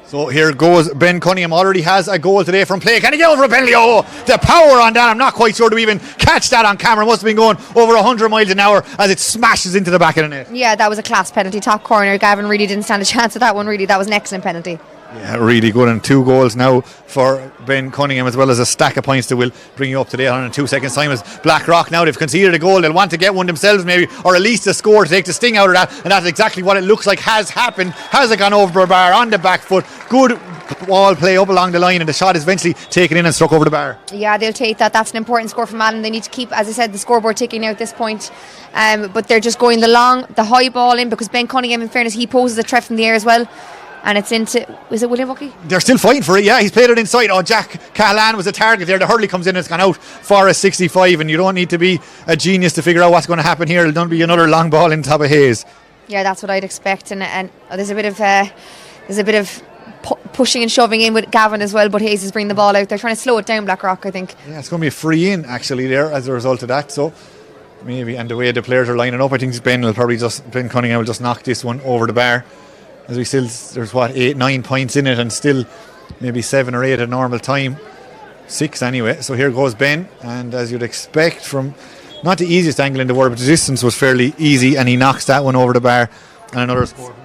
Speaker 1: So here goes Ben Cunningham. Already has a goal today from play. Can he get over a penalty? Oh, the power on that. I'm not quite sure to even catch that on camera. Must have been going over 100 miles an hour as it smashes into the back of the net.
Speaker 2: Yeah, that was a class penalty. Top corner. Gavin really didn't stand a chance with that one, really. That was an excellent penalty.
Speaker 1: Yeah, really good, and 2 goals now for Ben Cunningham, as well as a stack of points that will bring you up to date on in 2 seconds time. As Blackrock now, they've conceded a goal, they'll want to get one themselves maybe, or at least a score to take the sting out of that, and that's exactly what it looks like has happened. Has it gone over the bar on the back foot? Good ball play up along the line, and the shot is eventually taken in and struck over the bar. Yeah,
Speaker 2: they'll take that. That's an important score from Allen. They need to keep, as I said, the scoreboard ticking now at this point, but they're just going the high ball in, because Ben Cunningham, in fairness, he poses a threat from the air as well. And it's into... Is it William Bucky?
Speaker 1: They're still fighting for it, yeah. He's played it inside. Oh, Jack Callahan was a target there. The hurley comes in and it's gone out for a 65, and you don't need to be a genius to figure out what's going to happen here. There'll be another long ball in top of Hayes.
Speaker 2: Yeah, that's what I'd expect. And there's a bit of pushing and shoving in with Gavin as well, but Hayes is bringing the ball out. They're trying to slow it down, Blackrock, I think.
Speaker 1: Yeah, it's going to be a free in, actually, there as a result of that. So maybe, and the way the players are lining up, I think Ben Cunningham will just knock this one over the bar. As we still, there's 8-9 points in it, and still maybe 7 or 8 at normal time, 6 anyway. So here goes Ben, and as you'd expect from not the easiest angle in the world, but the distance was fairly easy, and he knocks that one over the bar, and another score.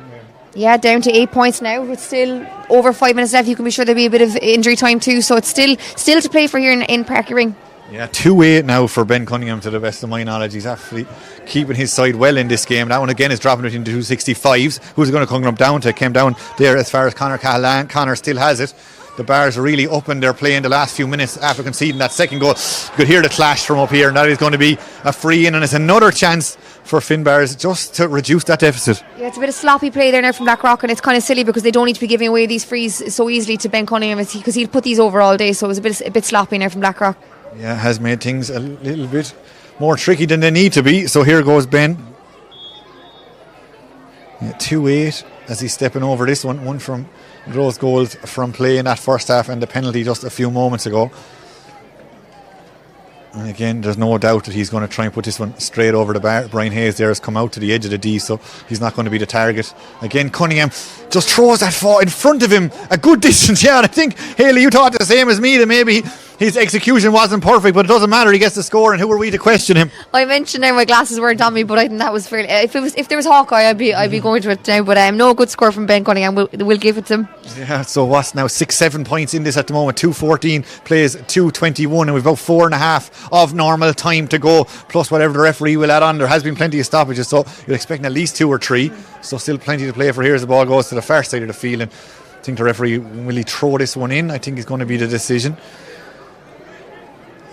Speaker 2: Yeah, down to 8 points now. It's still over 5 minutes left. You can be sure there'll be a bit of injury time too. So it's still to play for here in Parky Ring.
Speaker 1: Yeah, 2-8 now for Ben Cunningham, to the best of my knowledge. He's actually keeping his side well in this game. That one again is dropping it into 265s. Who's going to come down to? Came down there as far as Conor Cahalane. Conor still has it. The Bars are really up in their play in the last few minutes after conceding that second goal. You could hear the clash from up here, and that is going to be a free in, and it's another chance for Finbarrs just to reduce that deficit.
Speaker 2: Yeah, it's a bit of sloppy play there now from Blackrock, and it's kind of silly because they don't need to be giving away these frees so easily to Ben Cunningham because he'd put these over all day, so it was a bit sloppy now from Blackrock.
Speaker 1: Yeah, has made things a little bit more tricky than they need to be. So here goes Ben. Yeah, 2-8 as he's stepping over this one from Rose goals from play in that first half and the penalty just a few moments ago. And again, there's no doubt that he's going to try and put this one straight over the bar. Brian Hayes there has come out to the edge of the D, so he's not going to be the target. Again, Cunningham just throws that in front of him a good distance. Yeah, and I think, Haley, you thought the same as me, that maybe his execution wasn't perfect, but it doesn't matter. He gets the score, and who are we to question him?
Speaker 2: I mentioned now my glasses weren't on me, but I think that was fairly. If there was Hawkeye, I'd be going to it now. But no good score from Ben Cunningham. We'll give it to him.
Speaker 1: Yeah. So what's now 6-7 points in this at the moment? 2:14 plays 2:21, and we've about 4.5 of normal time to go, plus whatever the referee will add on. There has been plenty of stoppages, so you're expecting at least 2 or 3. So still plenty to play for here as the ball goes to the far side of the field. And I think the referee, will he throw this one in? I think it's going to be the decision.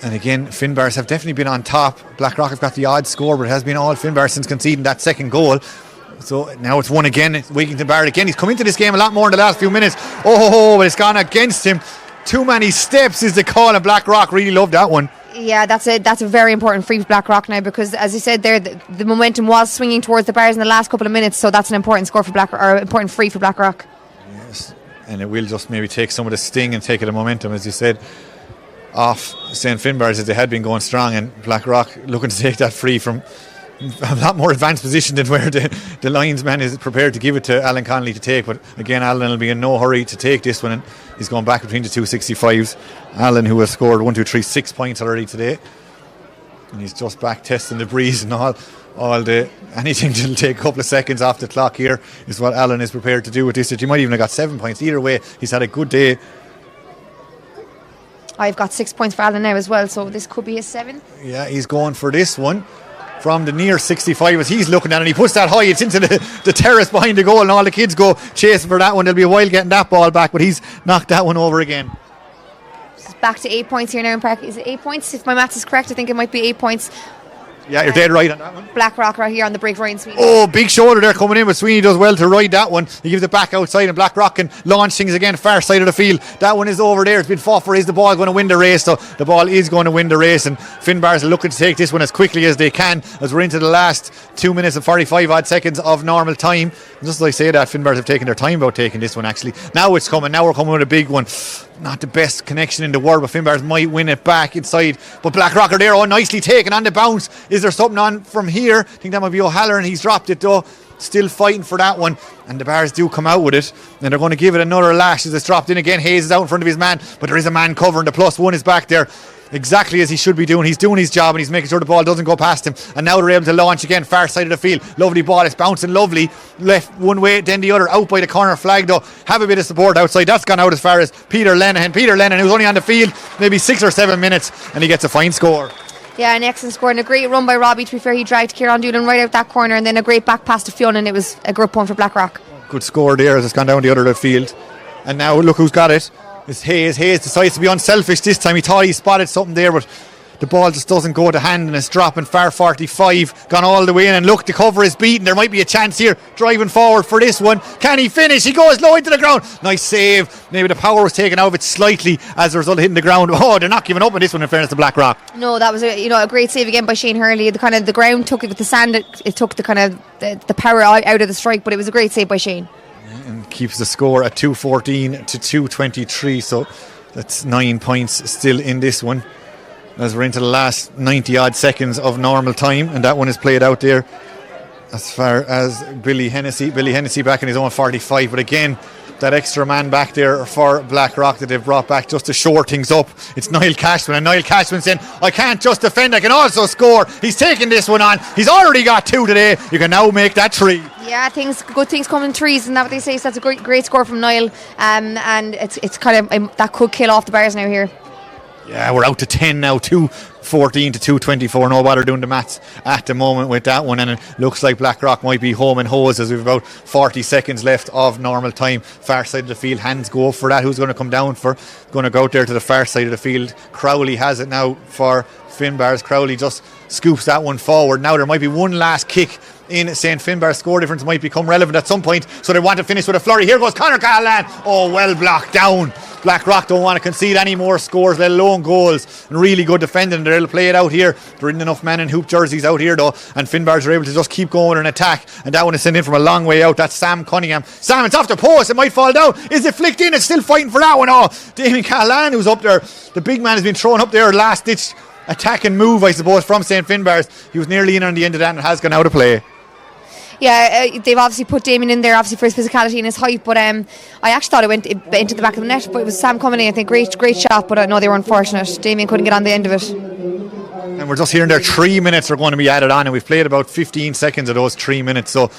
Speaker 1: And again, Finbarrs have definitely been on top. Blackrock have got the odd score, but it has been all Finbarrs since conceding that second goal. So now it's one again. It's Wigington Barrett again. He's come into this game a lot more in the last few minutes. But it's gone against him. Too many steps is the call, and Blackrock really loved that one.
Speaker 2: Yeah, that's a very important free for Blackrock now, because as you said there, the momentum was swinging towards the Bars in the last couple of minutes. So that's an important score for Blackrock, or important free for Blackrock.
Speaker 1: Yes, and it will just maybe take some of the sting and take it a momentum, as you said, off St. Finbarrs, as they had been going strong, and Blackrock looking to take that free from a lot more advanced position than where the linesman is prepared to give it to Alan Connolly to take. But again, Alan will be in no hurry to take this one, and he's going back between the 265s. Alan, who has scored 6 points already today, and he's just back testing the breeze and all the anything to take a couple of seconds off the clock here is what Alan is prepared to do with this. He might even have got 7 points. Either way, he's had a good day.
Speaker 2: I've got 6 points for Alan now as well, so this could be a 7.
Speaker 1: Yeah, he's going for this one from the near 65 as he's looking at it, and he puts that high. It's into the terrace behind the goal, and all the kids go chasing for that one. There'll be a while getting that ball back, but he's knocked that one over again.
Speaker 2: It's back to 8 points here now in Park. Is it 8 points? If my maths is correct, I think it might be 8 points.
Speaker 1: Yeah, you're dead right on that one.
Speaker 2: Blackrock right here on the break, Ryan Sweeney.
Speaker 1: Oh, big shoulder there coming in, but Sweeney does well to ride that one. He gives it back outside, and Blackrock can launch things again, far side of the field. That one is over there. It's been fought for. Is the ball going to win the race? So the ball is going to win the race, and Finbarrs are looking to take this one as quickly as they can, as we're into the last 2 minutes and 45 odd seconds of normal time. And just as I say that, Finbarrs have taken their time about taking this one, actually. Now it's coming. Now we're coming with a big one. Not the best connection in the world, but Finbarrs might win it back inside. But Blackrock are there, nicely taken on the bounce. Is there something on from here? I think that might be O'Halloran. He's dropped it though. Still fighting for that one, and the Bars do come out with it, and they're going to give it another lash as it's dropped in again. Hayes is out in front of his man, but there is a man covering. The +1 is back there, exactly as he should be doing. He's doing his job, and he's making sure the ball doesn't go past him. And now they're able to launch again, far side of the field. Lovely ball, it's bouncing lovely, left one way then the other, out by the corner flag though. Have a bit of support outside. That's gone out as far as Peter Lennon, who's only on the field maybe 6 or 7 minutes, and he gets a fine score.
Speaker 2: Yeah, an excellent score, and a great run by Robbie. To be fair, he dragged Kieran Doolan right out that corner, and then a great back pass to Fionn, and it was a good point for Blackrock.
Speaker 1: Good score there as it's gone down the other field. And now look who's got it. It's Hayes. Hayes decides to be unselfish this time. He thought he spotted something there, but the ball just doesn't go to hand, and it's dropping far 45, gone all the way in, and look, the cover is beaten. There might be a chance here, driving forward for this one. Can he finish? He goes low into the ground. Nice save. Maybe the power was taken out of it slightly as a result of hitting the ground. Oh, they're not giving up on this one, in fairness to Blackrock.
Speaker 2: No, that was a great save again by Shane Hurley. The ground took it with the sand. It took the power out of the strike, but it was a great save by Shane.
Speaker 1: And keeps the score at 2:14 to 2:23, so that's 9 points still in this one, as we're into the last 90 odd seconds of normal time, and that one is played out there as far as Billy Hennessy back in his own 45. But again, that extra man back there for Blackrock that they've brought back just to shore things up. It's Niall Cashman, and Niall Cashman saying, I can't just defend, I can also score. He's taking this one on. He's already got 2 today. You can now make that 3.
Speaker 2: Yeah, good things come in threes, and that what they say. So that's a great score from Niall, and it's kind of that could kill off the Bars now here.
Speaker 1: Yeah, we're out to 10 now, 2:14 to 2:24. No bother doing the maths at the moment with that one, and it looks like Blackrock might be home and hose as we've about 40 seconds left of normal time. Far side of the field, hands go up for that. Who's going to come down for? Going to go out there to the far side of the field. Crowley has it now for Finbarrs. Crowley just scoops that one forward. Now there might be one last kick in St. Finbarrs. Score difference might become relevant at some point, so they want to finish with a flurry. Here goes Conor Callahan. Oh, well blocked down. Blackrock don't want to concede any more scores, let alone goals, and really good defending. They'll play it out here. There isn't enough men in hoop jerseys out here though, and Finbarrs are able to just keep going and attack, and that one is sent in from a long way out. That's Sam Cunningham. Sam, it's off the post, it might fall down. Is it flicked in? It's still fighting for that one. Oh, Damien Callahan, who's up there, the big man, has been thrown up there, last ditch attack and move, I suppose, from St. Finbarrs. He was nearly in on the end of that and has gone out of play.
Speaker 2: Yeah, they've obviously put Damien in there, obviously for his physicality and his height, but I actually thought it went into the back of the net, but it was Sam coming in. I think great shot, but no, they were unfortunate. Damien couldn't get on the end of it.
Speaker 1: And we're just hearing there 3 minutes are going to be added on, and we've played about 15 seconds of those 3 minutes, so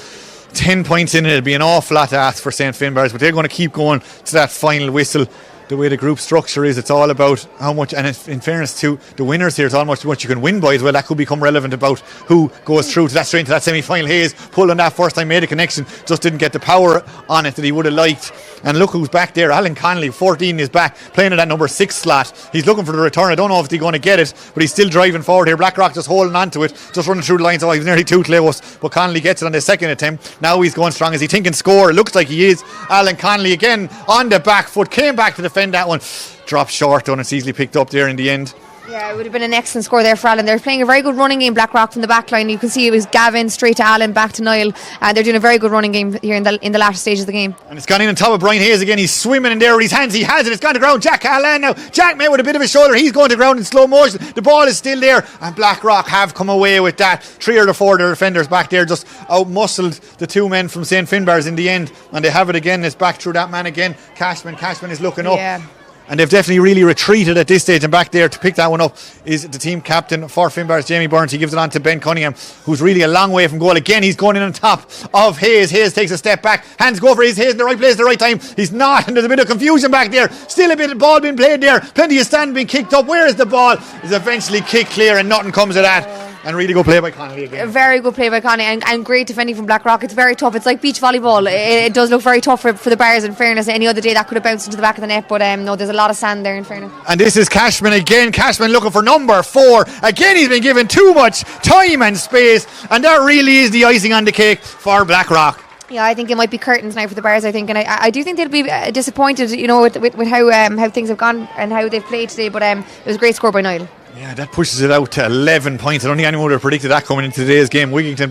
Speaker 1: 10 points in it. It'll be an awful lot to ask for St. Finbarrs, but they're going to keep going to that final whistle. The way the group structure is, it's all about how much, and in fairness to the winners here, it's all much you can win by as well. That could become relevant about who goes through to that straight into that semi-final. Hayes pulled on that first time, made a connection, just didn't get the power on it that he would have liked. And look who's back there. Alan Connolly, 14, is back playing at that number 6 slot. He's looking for the return. I don't know if he's going to get it, but he's still driving forward here. Blackrock just holding on to it, just running through the lines. Oh, he was nearly too close, but Connolly gets it on the second attempt. Now he's going strong. Is he thinking score? It looks like he is. Alan Connolly again on the back foot, came back to defend that one. Dropped short though, and it's easily picked up there in the end.
Speaker 2: Yeah, it would have been an excellent score there for Alan. They're playing a very good running game, Blackrock, from the back line. You can see it was Gavin straight to Alan, back to Niall, and they're doing a very good running game here in the latter stages of the game. And
Speaker 1: it's gone in on top of Brian Hayes again. He's swimming in there with his hands. He has it. It's gone to ground. Jack Callahan now. Jack met with a bit of a shoulder. He's going to ground in slow motion. The ball is still there, and Blackrock have come away with that. 3 or 4 of the defenders back there just out-muscled the 2 men from St. Finbarrs in the end, and they have it again. It's back through that man again. Cashman is looking up.
Speaker 2: Yeah.
Speaker 1: And they've definitely really retreated at this stage, and back there to pick that one up is the team captain for Finbarrs, Jamie Burns. He gives it on to Ben Cunningham, who's really a long way from goal. Again, he's going in on top of Hayes. Hayes takes a step back, hands go for Hayes in the right place at the right time. He's not, and there's a bit of confusion back there. Still a bit of ball being played there, plenty of stand being kicked up. Where is the ball? It's eventually kicked clear, and nothing comes of that. And really good play by Connolly again.
Speaker 2: Very good play by Connie, and great defending from Blackrock. It's very tough. It's like beach volleyball. It does look very tough for the Bars, in fairness. Any other day that could have bounced into the back of the net, but no, there's a lot of sand there, in fairness.
Speaker 1: And this is Cashman again. Cashman looking for number 4. Again, he's been given too much time and space, and that really is the icing on the cake for Blackrock.
Speaker 2: Yeah, I think it might be curtains now for the Bars, I think, and I do think they'll be disappointed, with how things have gone and how they've played today, but it was a great score by Niall.
Speaker 1: Yeah, that pushes it out to 11 points. I don't think anyone would have predicted that coming into today's game. Wigington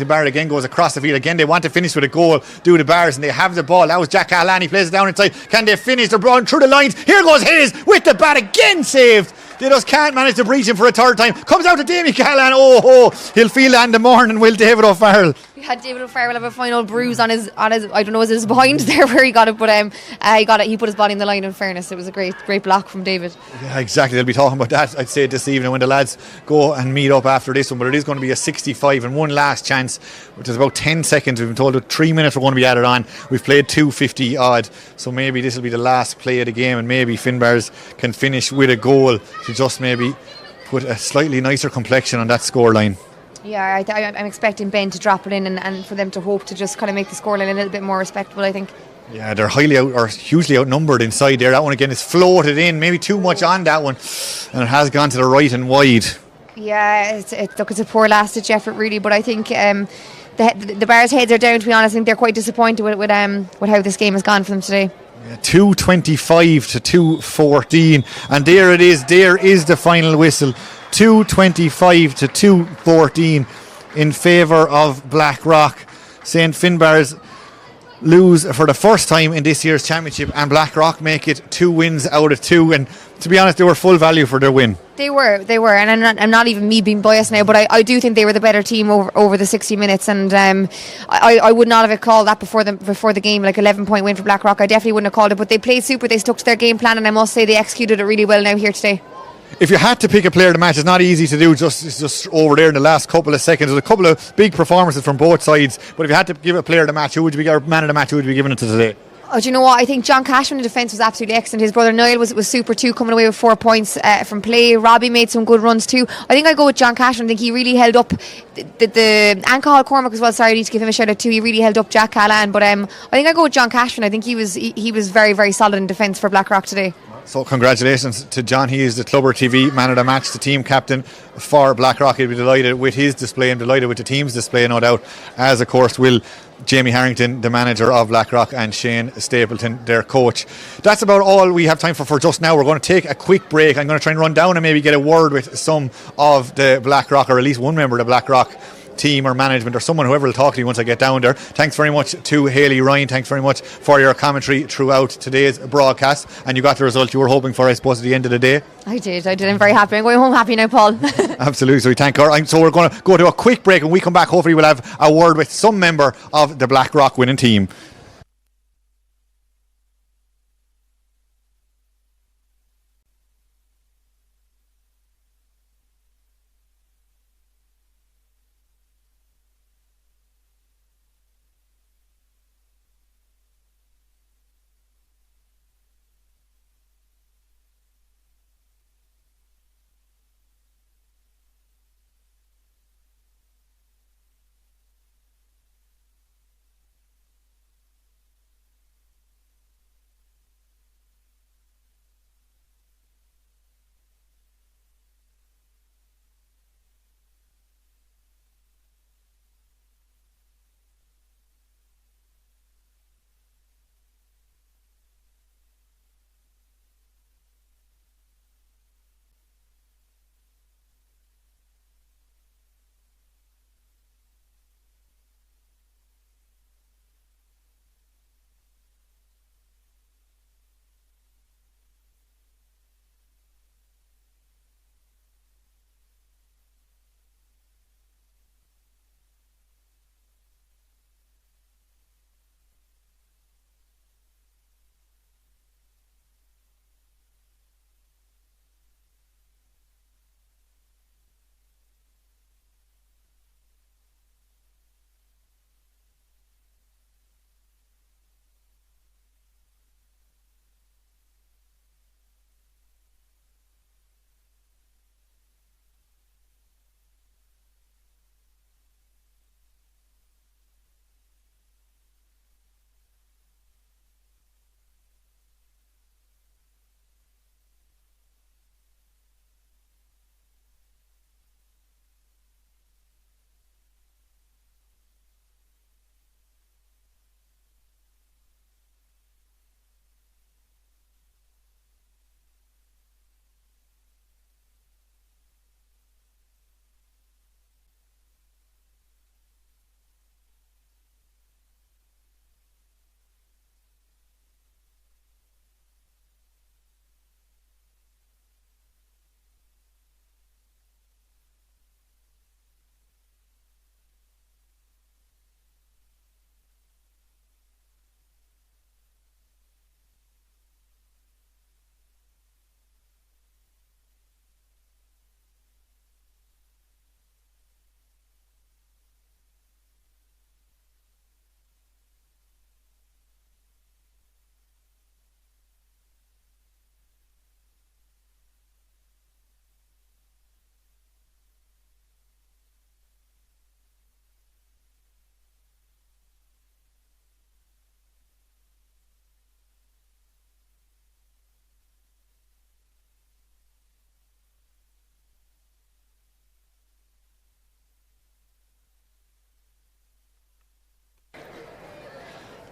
Speaker 1: Barrett again goes across the field. Again, they want to finish with a goal, do the Bars, and they have the ball. That was Jack Callahan. He plays it down inside. Can they finish? They're run through the lines. Here goes Hayes with the bat, again saved. They just can't manage to breach him for a third time. Comes out to Damien Callahan. He'll feel that in the morning, will David O'Farrell.
Speaker 2: Yeah, David O'Farrell have a final bruise on his I don't know, was it behind there where he got it, but he got it. He put his body in the line. In fairness, it was a great block from David.
Speaker 1: Yeah, exactly. They'll be talking about that, I'd say, this evening when the lads go and meet up after this one. But it is going to be a 65 and one last chance, which is about 10 seconds. We've been told that 3 minutes are going to be added on. We've played 250 odd, so maybe this will be the last play of the game, and maybe Finbarrs can finish with a goal to just maybe put a slightly nicer complexion on that scoreline.
Speaker 2: Yeah, I'm expecting Ben to drop it in and for them to hope to just kind of make the scoreline a little bit more respectable, I think.
Speaker 1: Yeah, they're hugely outnumbered inside there. That one again is floated in, maybe too much on that one, and it has gone to the right and wide.
Speaker 2: Yeah, it's a poor last ditch effort really, but I think the Bars' heads are down, to be honest. I think they're quite disappointed with how this game has gone for them today.
Speaker 1: 2:25 to 2:14, and there it is. There is the final whistle. 2:25 to 2:14 in favour of Blackrock. St. Finbarrs lose for the first time in this year's championship, and Blackrock make it 2 wins out of 2, and to be honest, they were full value for their win.
Speaker 2: They were, and I'm not even me being biased now, but I do think they were the better team over the 60 minutes, and I would not have called that before the game, like 11-point win for Blackrock. I definitely wouldn't have called it, but they played super. They stuck to their game plan, and I must say they executed it really well now here today.
Speaker 1: If you had to pick a player of the match, it's not easy to do just over there in the last couple of seconds. There's a couple of big performances from both sides, but if you had to give a player of the match, who would you be, or man of the match, who would you be giving it to today?
Speaker 2: Oh, do you know what? I think John Cashman in defence was absolutely excellent. His brother Niall was super too, coming away with 4 points from play. Robbie made some good runs too. I think I go with John Cashman. I think he really held up the Cathal Cormac as well. Sorry, I need to give him a shout out too. He really held up Jack Callahan. But I think I go with John Cashman. I think he was very, very solid in defence for Blackrock today.
Speaker 1: So congratulations to John. He is the Clubber TV man of the match, the team captain for Blackrock. He'll be delighted with his display and delighted with the team's display, no doubt, as of course will Jamie Harrington, the manager of Blackrock, and Shane Stapleton, their coach. That's about all we have time for just now. We're going to take a quick break. I'm going to try and run down and maybe get a word with some of the Blackrock, or at least one member of the Blackrock team or management, or someone, whoever will talk to you once I get down there. Thanks very much to Hayley Ryan. Thanks very much for your commentary throughout today's broadcast, and you got the result you were hoping for, I suppose, at the end of the day.
Speaker 2: I did. I'm very happy. I'm going home happy now, Paul.
Speaker 1: Absolutely. So we thank her. So we're going to go to a quick break, and when we come back, hopefully we'll have a word with some member of the Blackrock winning team.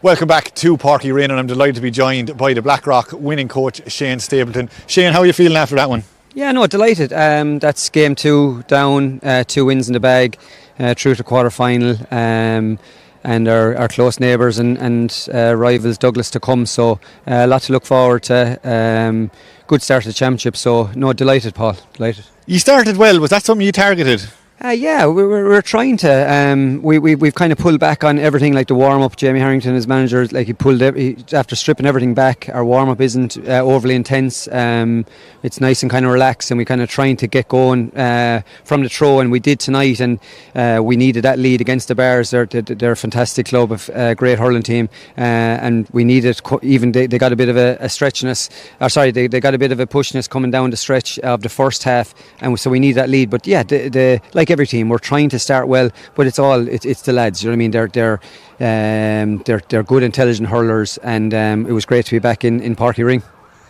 Speaker 1: Welcome back to Páirc Uí Rinn, and I'm delighted to be joined by the Blackrock winning coach, Shane Stapleton. Shane, how are you feeling after that one?
Speaker 3: Yeah, no, delighted. That's game 2 down, 2 wins in the bag, through to quarter final. and our close neighbours and rivals Douglas to come. So a lot to look forward to. Good start to the championship. So no, delighted, Paul. Delighted.
Speaker 1: You started well. Was that something you targeted?
Speaker 3: Yeah, we're trying to. We've kind of pulled back on everything, like the warm up. Jamie Harrington, as manager, like after stripping everything back. Our warm up isn't overly intense. It's nice and kind of relaxed, and we kind of trying to get going from the throw, and we did tonight. And we needed that lead against the Bars. They're a fantastic club, a great hurling team, and we needed. Even they got a bit of a stretchiness. They got a bit of a pushness coming down the stretch of the first half, and so we need that lead. But yeah, like every team, we're trying to start well, but it's the lads. You know what I mean? They're good, intelligent hurlers, and it was great to be back in Parky Ring.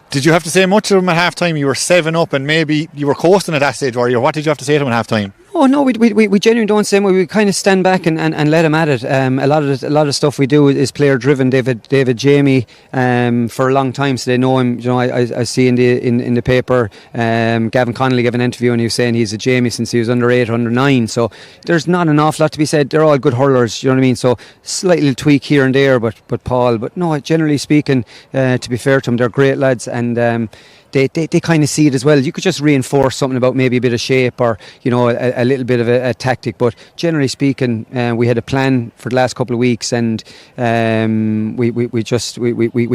Speaker 1: Did you have to say much to them at half time? You were 7-up and maybe you were coasting at that stage, were you? What did you have to say to them at half time?
Speaker 3: Oh no, we genuinely don't say much. We kind of stand back and let them at it. A lot of stuff we do is player driven. David Jamie for a long time, so they know him. You know, I see in the paper. Gavin Connolly gave an interview and he was saying he's a Jamie since he was under 8, under 9. So there's not an awful lot to be said. They're all good hurlers. You know what I mean? So slight little tweak here and there, but Paul. But no, generally speaking, to be fair to them, they're great lads, and they kind of see it as well. You could just reinforce something about maybe a bit of shape or, you know, a little bit of a tactic, but generally speaking, we had a plan for the last couple of weeks, and we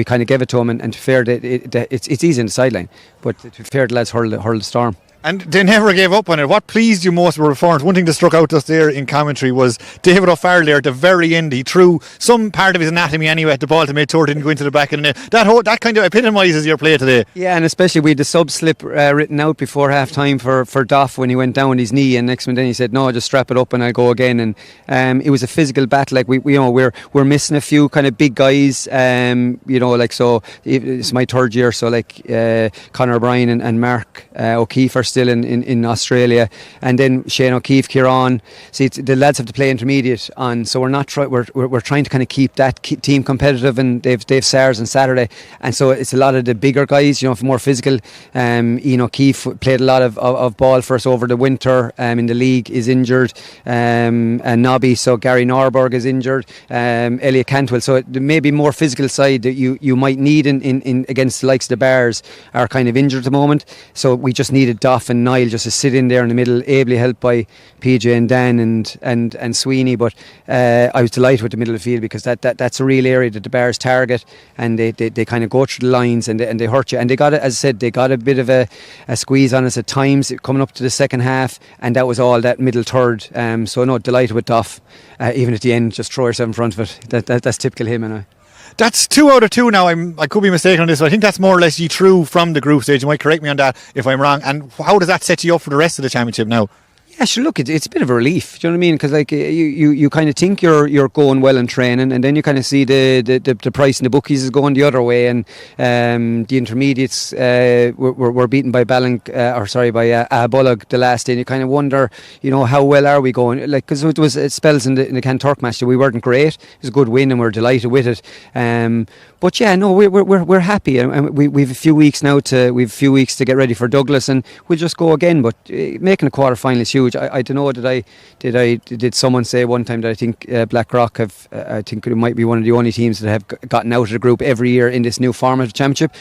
Speaker 3: kind of gave it to them, and to be fair, it's easy on the sideline, but to be fair, the lads hurled the storm.
Speaker 1: And they never gave up on it. What pleased you most were performance? One thing that struck out to us there in commentary was David O'Farrell there at the very end. He threw some part of his anatomy anyway at the ball to make sure it didn't go into the back of the net. That kind of epitomises your play today. Yeah,
Speaker 3: and especially with the sub slip written out before half time for Duff when he went down his knee, and next minute then he said, no, just strap it up and I'll go again. And it was a physical battle. Like we're missing a few kind of big guys. So it's my third year, so like Conor O'Brien and Mark O'Keefe are still in Australia, and then Shane O'Keefe, Kieran. See, the lads have to play intermediate on, so we're trying to kind of keep that team competitive, and they've SARS on Saturday, and so it's a lot of the bigger guys, you know, more physical. Ian O'Keefe played a lot of ball for us over the winter in the league, is injured, and Nobby, so Gary Norberg is injured, Elliot Cantwell, so the maybe more physical side that you might need in against the likes of the Bars are kind of injured at the moment, so we just needed Duff and Niall just to sit in there in the middle, ably helped by PJ and Dan and Sweeney. But I was delighted with the middle of the field, because that's a real area that the Bars target, and they kind of go through the lines and they hurt you. And they got, as I said, they got a bit of a squeeze on us at times coming up to the second half, and that was all that middle third. So no, delighted with Duff. Even at the end, just throw yourself in front of it. That's typical him, and
Speaker 1: That's 2 out of 2 now. I could be mistaken on this, but I think that's more or less you through from the group stage. You might correct me on that if I'm wrong. And how does that set you up for the rest of the championship now?
Speaker 3: Yeah, sure. Look, it's a bit of a relief. Do you know what I mean? Because like you kind of think you're going well in training, and then you kind of see the price in the bookies is going the other way, and the intermediates were beaten by by Bullock the last day. And you kind of wonder, you know, how well are we going? Like, because it was spells in the Kanturk match that we weren't great. It was a good win, and we're delighted with it. But yeah, no, we're happy, and we've a few weeks now to get ready for Douglas, and we'll just go again. But making a quarter final is huge. I don't know. Did someone say one time that I think Blackrock I think it might be one of the only teams that have gotten out of the group every year in this new format of championship.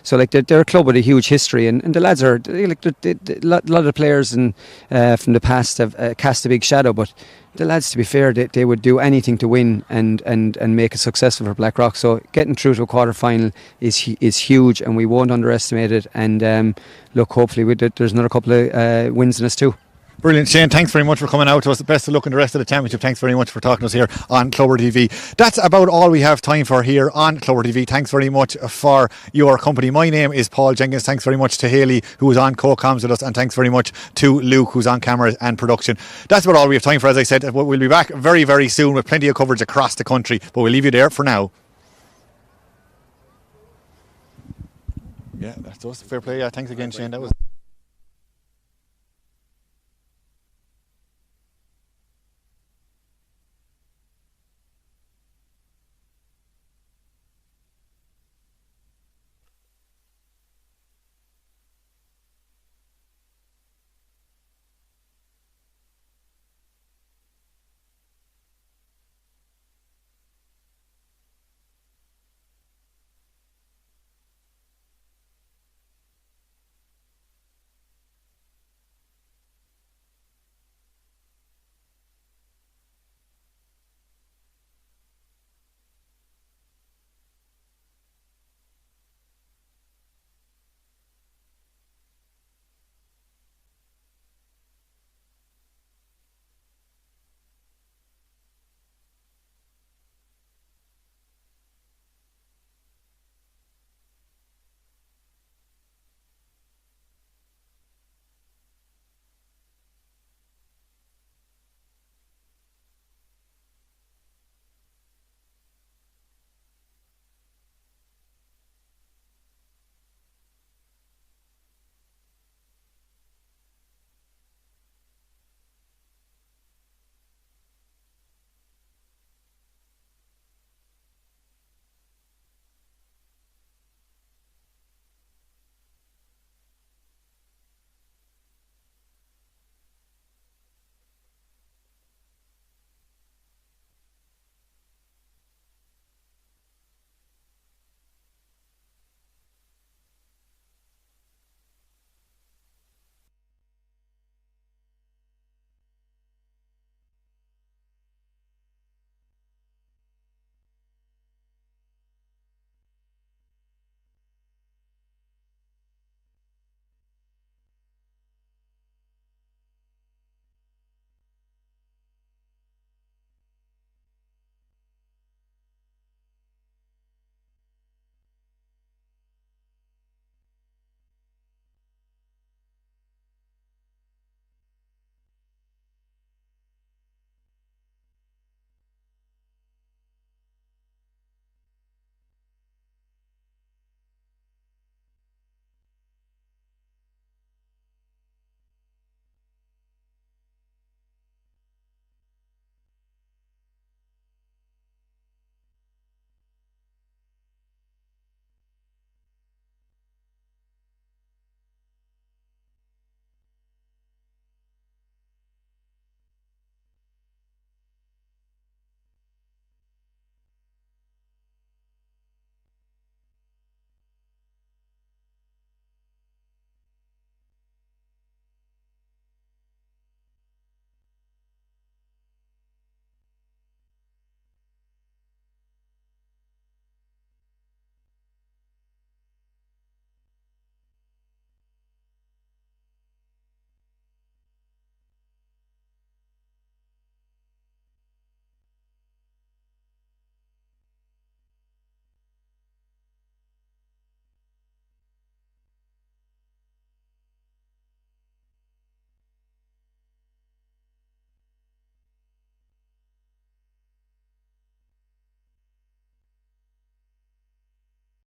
Speaker 3: So like they're a club with a huge history, and the lads are like a lot of the players from the past have cast a big shadow, but the lads, to be fair, they would do anything to win and make it successful for Blackrock. So getting through to a quarter final is huge, and we won't underestimate it. And look, hopefully there's another couple of wins in us too.
Speaker 1: Brilliant. Shane, thanks very much for coming out to us. The best of luck in the rest of the championship. Thanks very much for talking to us here on Clover TV. That's about all we have time for here on Clover TV. Thanks very much for your company. My name is Paul Jenkins. Thanks very much to Hayley, who was on co-coms with us, and thanks very much to Luke, who's on camera and production. That's about all we have time for. As I said, we'll be back very, very soon with plenty of coverage across the country, but we'll leave you there for now. Yeah, that's us. Fair play. Yeah, thanks again, Shane. That was